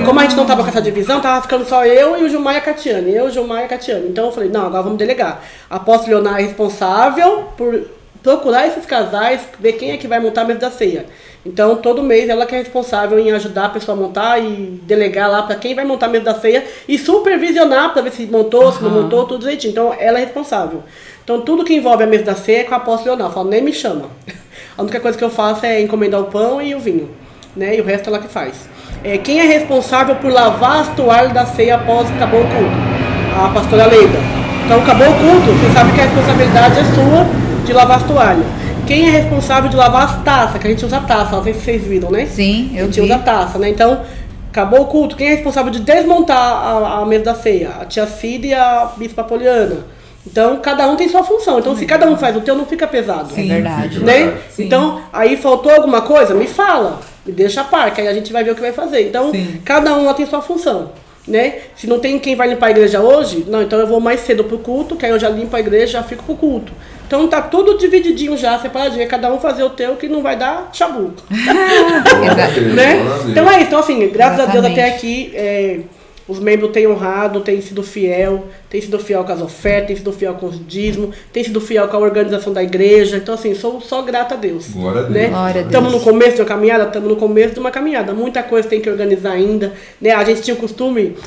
Como a gente não tava com essa divisão, tava ficando só eu e o Gilmar e a Catiane. Então eu falei, não, agora vamos delegar. A apóstolo Leonardo é responsável por procurar esses casais, ver quem é que vai montar a mesa da ceia. Então, todo mês, ela que é responsável em ajudar a pessoa a montar e delegar lá para quem vai montar a mesa da ceia e supervisionar para ver se montou, se não montou, tudo direitinho. Então, ela é responsável. Então, tudo que envolve a mesa da ceia é com a apóstolo Leonardo. Eu falo, nem me chama. A única coisa que eu faço é encomendar o pão e o vinho, né? E o resto ela que faz. Quem é responsável por lavar as toalhas da ceia após acabou o culto? A pastora Leida. Então, acabou o culto, você sabe que a responsabilidade é sua de lavar as toalhas. quem é responsável de lavar as taças, que a gente usa taça, não sei se vocês viram, né? Sim, eu A gente vi. usa taça, né? Então, acabou o culto, quem é responsável de desmontar a mesa da ceia? A tia Cida e a bispa Poliana. Então, cada um tem sua função. Então, se cada um faz o teu, não fica pesado. É verdade. Né? Sim. Então, aí faltou alguma coisa? Me fala. Me deixa a par, que aí a gente vai ver o que vai fazer. Então, Sim. cada um lá tem sua função. Né? Se não tem quem vai limpar a igreja hoje, não, então eu vou mais cedo pro culto, que aí eu já limpo a igreja, já fico pro culto. Então tá tudo divididinho já, separadinho, cada um fazer o teu que não vai dar chabuco. Né? Então é isso, então assim, graças a Deus até aqui, os membros têm honrado, têm sido fiel com as ofertas, têm sido fiel com os dízimos, têm sido fiel com a organização da igreja. Então assim, sou só grata a Deus. Glória a Deus. Né? Glória a Deus. Estamos no começo de uma caminhada? Estamos no começo de uma caminhada. Muita coisa tem que organizar ainda. Né? A gente tinha o costume,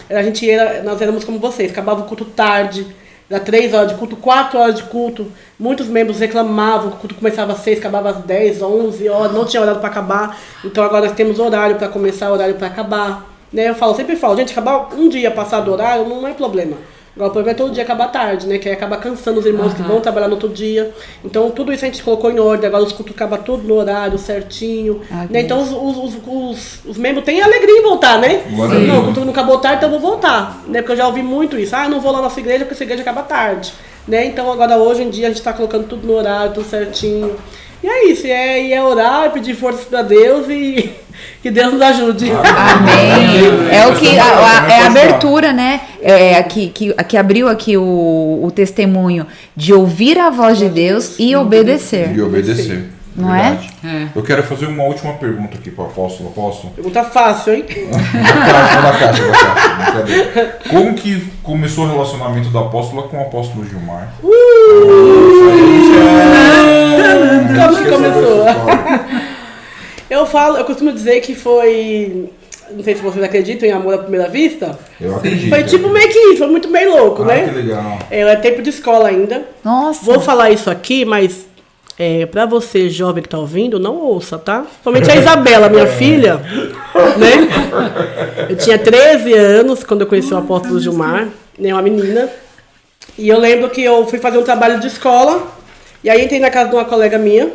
nós éramos como vocês, acabava o culto tarde, era 3 horas de culto, 4 horas de culto. Muitos membros reclamavam que o culto começava às 6, acabava às 10, 11 horas, não tinha horário para acabar. Então agora nós temos horário para começar, horário para acabar. Né? Eu sempre falo, gente, acabar um dia passado do horário não é problema. Agora o problema é todo dia acabar tarde, né? Que aí acaba cansando os irmãos que vão trabalhar no outro dia. Então tudo isso a gente colocou em ordem, agora os cultos acabam tudo no horário certinho. Né? Então os membros têm alegria em voltar, né? Não, o culto não acabou tarde, então eu vou voltar. Né? Porque eu já ouvi muito isso. Eu não vou lá na nossa igreja porque essa igreja acaba tarde. Né? Então agora hoje em dia a gente está colocando tudo no horário, tudo certinho. E é isso, é orar, pedir força para Deus e que Deus nos ajude. Amém. É o que é a abertura, né? Que abriu aqui o testemunho de ouvir a voz de Deus e obedecer. E obedecer. Não Verdade. É? Eu quero fazer uma última pergunta aqui para o apóstolo. Apóstolo? Pergunta fácil, hein? Da caixa. Brincadeira. Como que começou o relacionamento da apóstola com o apóstolo Gilmar? Como que começou? Eu costumo dizer que foi, não sei se vocês acreditam em amor à primeira vista. Eu acredito. Foi tipo meio que isso, foi muito meio louco, né? Que legal. É tempo de escola ainda. Nossa. Vou falar isso aqui, mas pra você jovem que tá ouvindo, não ouça, tá? Principalmente a Isabela, minha filha, né? Eu tinha 13 anos quando eu conheci o apóstolo Gilmar, né? Uma menina. E eu lembro que eu fui fazer um trabalho de escola, e aí entrei na casa de uma colega minha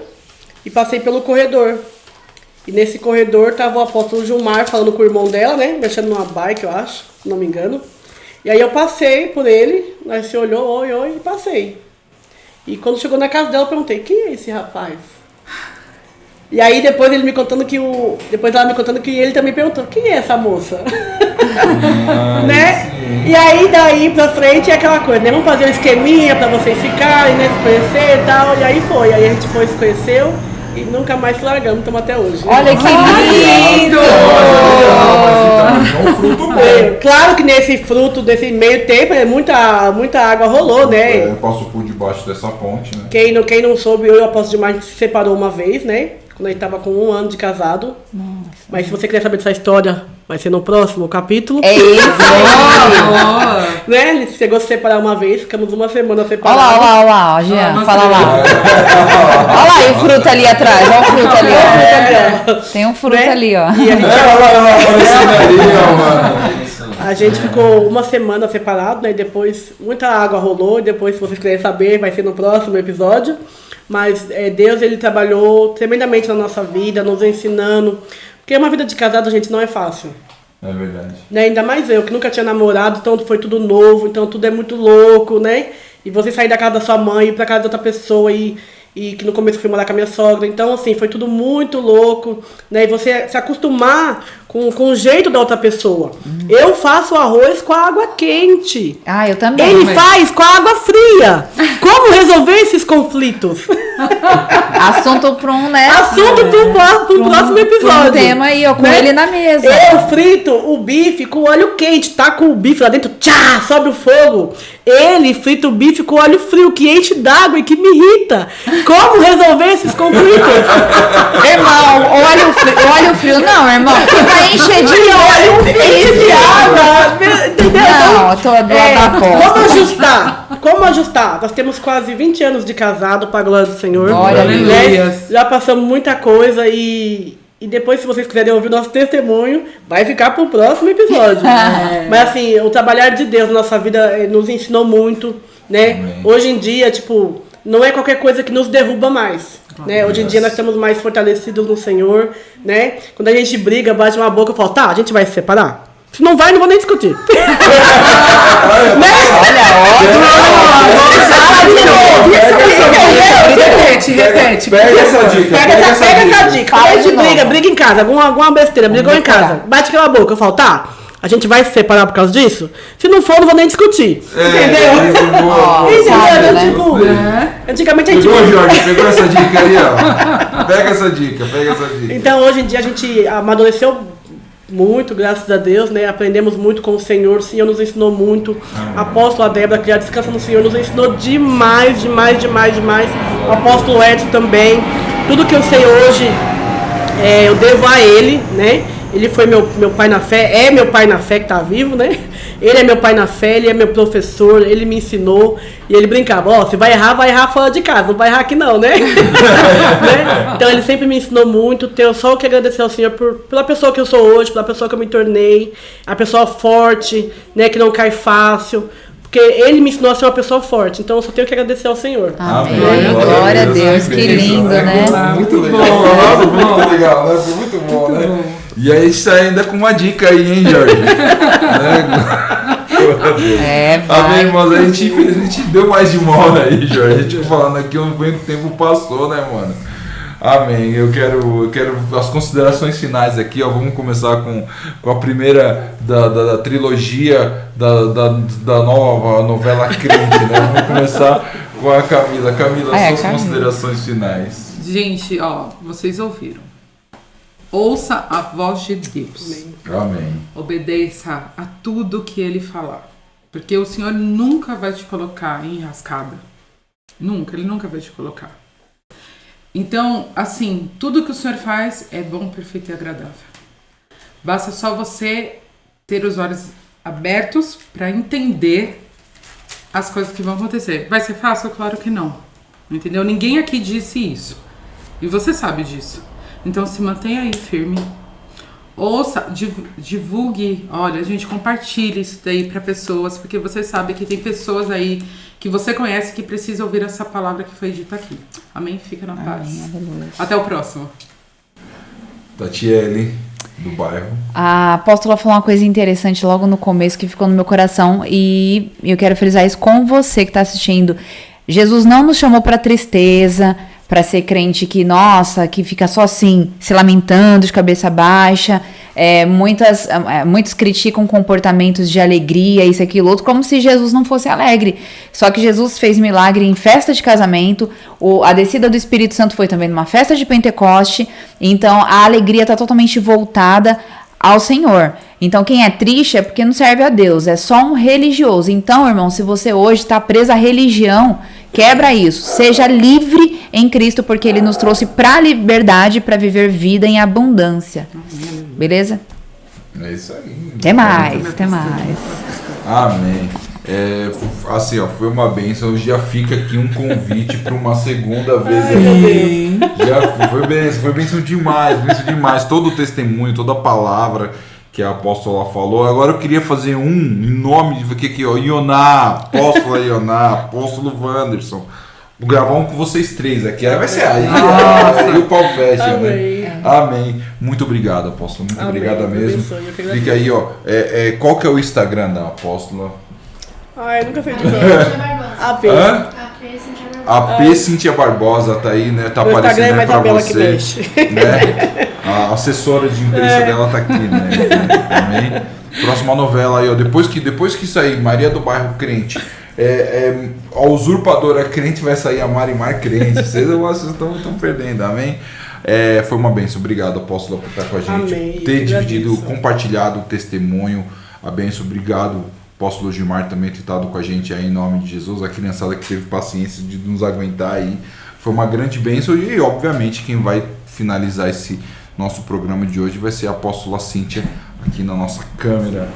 e passei pelo corredor. E nesse corredor tava o apóstolo Gilmar falando com o irmão dela, né? Mexendo numa bike, eu acho, se não me engano. E aí eu passei por ele, aí você olhou, oi, e passei. E quando chegou na casa dela, eu perguntei, quem é esse rapaz? E aí depois ele me contando depois ela me contando que ele também perguntou, quem é essa moça? Né? E aí daí pra frente é aquela coisa, né? Vamos fazer um esqueminha pra vocês ficarem, né? Se conhecer e tal. E aí foi. Aí a gente se conheceu e nunca mais se largamos, estamos até hoje. Olha que lindo! É um fruto bom. Claro que nesse fruto, desse meio tempo, muita água rolou, né? Eu passo por debaixo dessa ponte, né? Quem não soube, eu e o apóstolo Gilmar se separou uma vez, né? Quando a gente tava com 1 ano de casado. Nossa. Mas se você quiser saber dessa história, vai ser no próximo capítulo. É isso! Né? Ele chegou a se separar uma vez, ficamos 1 semana separados. Olha lá, ó, Jean, fala lá. Olha lá, e o fruto ali atrás, olha o fruto ali, ó. Tem um fruto ali, ó. E a gente, Mano. a gente ficou 1 semana separado, né? E depois muita água rolou. E depois, se vocês quiserem saber, vai ser no próximo episódio. Mas Deus, ele trabalhou tremendamente na nossa vida, nos ensinando. Porque uma vida de casado, gente, não é fácil. É verdade. Né? Ainda mais eu, que nunca tinha namorado, então foi tudo novo, então tudo é muito louco, né? E você sair da casa da sua mãe, ir pra casa de outra pessoa e que no começo eu fui morar com a minha sogra. Então, assim, foi tudo muito louco, né? E você se acostumar com o jeito da outra pessoa. Eu faço arroz com a água quente. Ah, eu também. Ele faz com a água fria. Como resolver esses conflitos? Assunto para um, né? Assunto pro próximo episódio. Um tema aí, ó, com né? ele na mesa. Eu frito o bife com óleo quente, tá com o bife lá dentro, tchá, sobe o fogo. Ele frita o bife com óleo frio, que enche d'água e que me irrita. Como resolver esses conflitos? Irmão, óleo frio não, irmão. Vai encher de óleo de água, entendeu? Não, eu tô Como ajustar? Nós temos quase 20 anos de casado, para a glória do Senhor. Glória a Deus. Né? Já passamos muita coisa e depois, se vocês quiserem ouvir o nosso testemunho, vai ficar para o próximo episódio. Mas assim, o trabalhar de Deus na nossa vida nos ensinou muito, né? Amém. Hoje em dia, tipo, não é qualquer coisa que nos derruba mais. Né? Hoje em dia nós estamos mais fortalecidos no Senhor, né? Quando a gente briga, bate uma boca, eu falo, tá, a gente vai se separar? Se não vai, não vou nem discutir. Repete. Pega essa dica. Pega essa dica. A gente briga em casa, alguma besteira, brigou em casa. Bate aquela boca, eu falo, tá, a gente vai se separar por causa disso? Se não for, não vou nem discutir. Entendeu? Antigamente a gente... Pegou, Jorge, pegou essa dica aí, ó. Pega essa dica. Então, hoje em dia, a gente amadureceu muito, graças a Deus, né? Aprendemos muito com o Senhor. O Senhor nos ensinou muito. A apóstola Débora, que já descansa no Senhor, nos ensinou demais. O apóstolo Edson também. Tudo que eu sei hoje, eu devo a ele, né? Ele foi meu pai na fé, é meu pai na fé que tá vivo, né? Ele é meu pai na fé, ele é meu professor, ele me ensinou. E ele brincava, ó, se vai errar fora de casa, não vai errar aqui não, né? Né? Então ele sempre me ensinou muito. Tenho só que agradecer ao Senhor pela pessoa que eu sou hoje, pela pessoa que eu me tornei. A pessoa forte, né, que não cai fácil. Porque ele me ensinou a ser uma pessoa forte. Então eu só tenho que agradecer ao Senhor. Amém. Glória a Deus, que lindo, né? Muito legal. Muito legal, né? Foi muito bom, né? E aí a gente sai ainda com uma dica aí, hein, Jorge? Amém, irmãos? A gente infelizmente deu mais de uma hora aí, Jorge. A gente falando aqui, o tempo passou, né, mano? Amém. Eu quero as considerações finais aqui, ó. Vamos começar com a primeira da trilogia da nova novela Crente, né? Vamos começar com a Camila. Camila, suas considerações finais. Gente, ó, vocês ouviram. Ouça a voz de Deus. Amém. Obedeça a tudo que Ele falar. Porque o Senhor nunca vai te colocar em enrascada. Ele nunca vai te colocar. Então, assim, tudo que o Senhor faz é bom, perfeito e agradável. Basta só você ter os olhos abertos para entender as coisas que vão acontecer. Vai ser fácil? Claro que não. Entendeu? Ninguém aqui disse isso. E você sabe disso. Então, se mantenha aí firme. Ouça, divulgue. Olha, gente, compartilhe isso daí para pessoas, porque você sabe que tem pessoas aí que você conhece que precisam ouvir essa palavra que foi dita aqui. Amém? Fica na paz. Aleluia. Até o próximo. Tatiele, do bairro. A apóstola falou uma coisa interessante logo no começo que ficou no meu coração e eu quero frisar isso com você que está assistindo. Jesus não nos chamou para tristeza, para ser crente que, nossa, que fica só assim, se lamentando, de cabeça baixa. Muitos criticam comportamentos de alegria, isso, aquilo, outro, como se Jesus não fosse alegre. Só que Jesus fez milagre em festa de casamento, a descida do Espírito Santo foi também numa festa de Pentecoste, então a alegria está totalmente voltada ao Senhor. Então quem é triste é porque não serve a Deus, é só um religioso. Então, irmão, se você hoje está preso à religião, quebra isso, seja livre em Cristo, porque Ele nos trouxe para a liberdade, para viver vida em abundância. Beleza? É isso aí. Até mais. Amém. Assim, ó, foi uma bênção. Já fica aqui um convite para uma segunda vez. Foi bênção demais. Todo o testemunho, toda a palavra que a apóstola falou. Agora eu queria fazer em nome de aqui, ó, apóstolo Wanderson. Vou gravar um com vocês três aqui. Aí vai ser aí o pau fecha, né? Amém. Muito obrigado, apóstolo. Muito obrigado mesmo. Fica aí, ó. Qual que é o Instagram da apóstola? Eu nunca sei de nome. AP Cíntia Barbosa tá aí, né? Tá aparecendo aí pra você. Né? A assessora de imprensa dela tá aqui, né? Também. Próxima novela aí, ó. Depois que sair Maria do Bairro Crente, a usurpadora crente, vai sair a Marimar crente. Vocês estão perdendo, amém? Foi uma bênção. Obrigado, apóstolo, por estar com a gente. Amém. Ter dividido, compartilhado o testemunho. A bênção. Obrigado, apóstolo Gilmar, também ter estado com a gente aí em nome de Jesus. A criançada que teve paciência de nos aguentar aí. Foi uma grande bênção. E, obviamente, quem vai finalizar esse nosso programa de hoje vai ser a apóstola Cíntia, aqui na nossa câmera,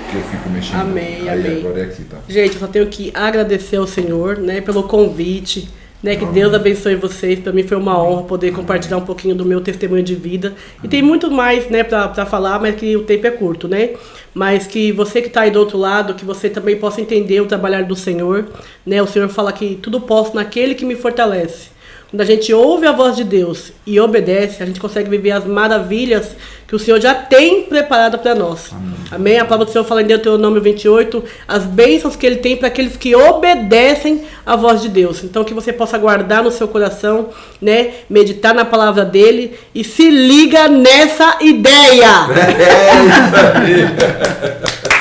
que eu fico mexendo. Amém. Agora é aqui, tá? Gente, eu só tenho que agradecer ao Senhor, né, pelo convite. Né, que Deus abençoe vocês. Para mim foi uma honra poder compartilhar um pouquinho do meu testemunho de vida. E tem muito mais, né, para falar, mas que o tempo é curto, né? Mas que você que está aí do outro lado, que você também possa entender o trabalhar do Senhor, né? O Senhor fala que tudo posso naquele que me fortalece. Quando a gente ouve a voz de Deus e obedece, a gente consegue viver as maravilhas que o Senhor já tem preparado para nós. Amém? A palavra do Senhor fala em Deuteronômio 28, as bênçãos que Ele tem para aqueles que obedecem à voz de Deus. Então, que você possa guardar no seu coração, né? Meditar na palavra dEle e se liga nessa ideia. É isso aí.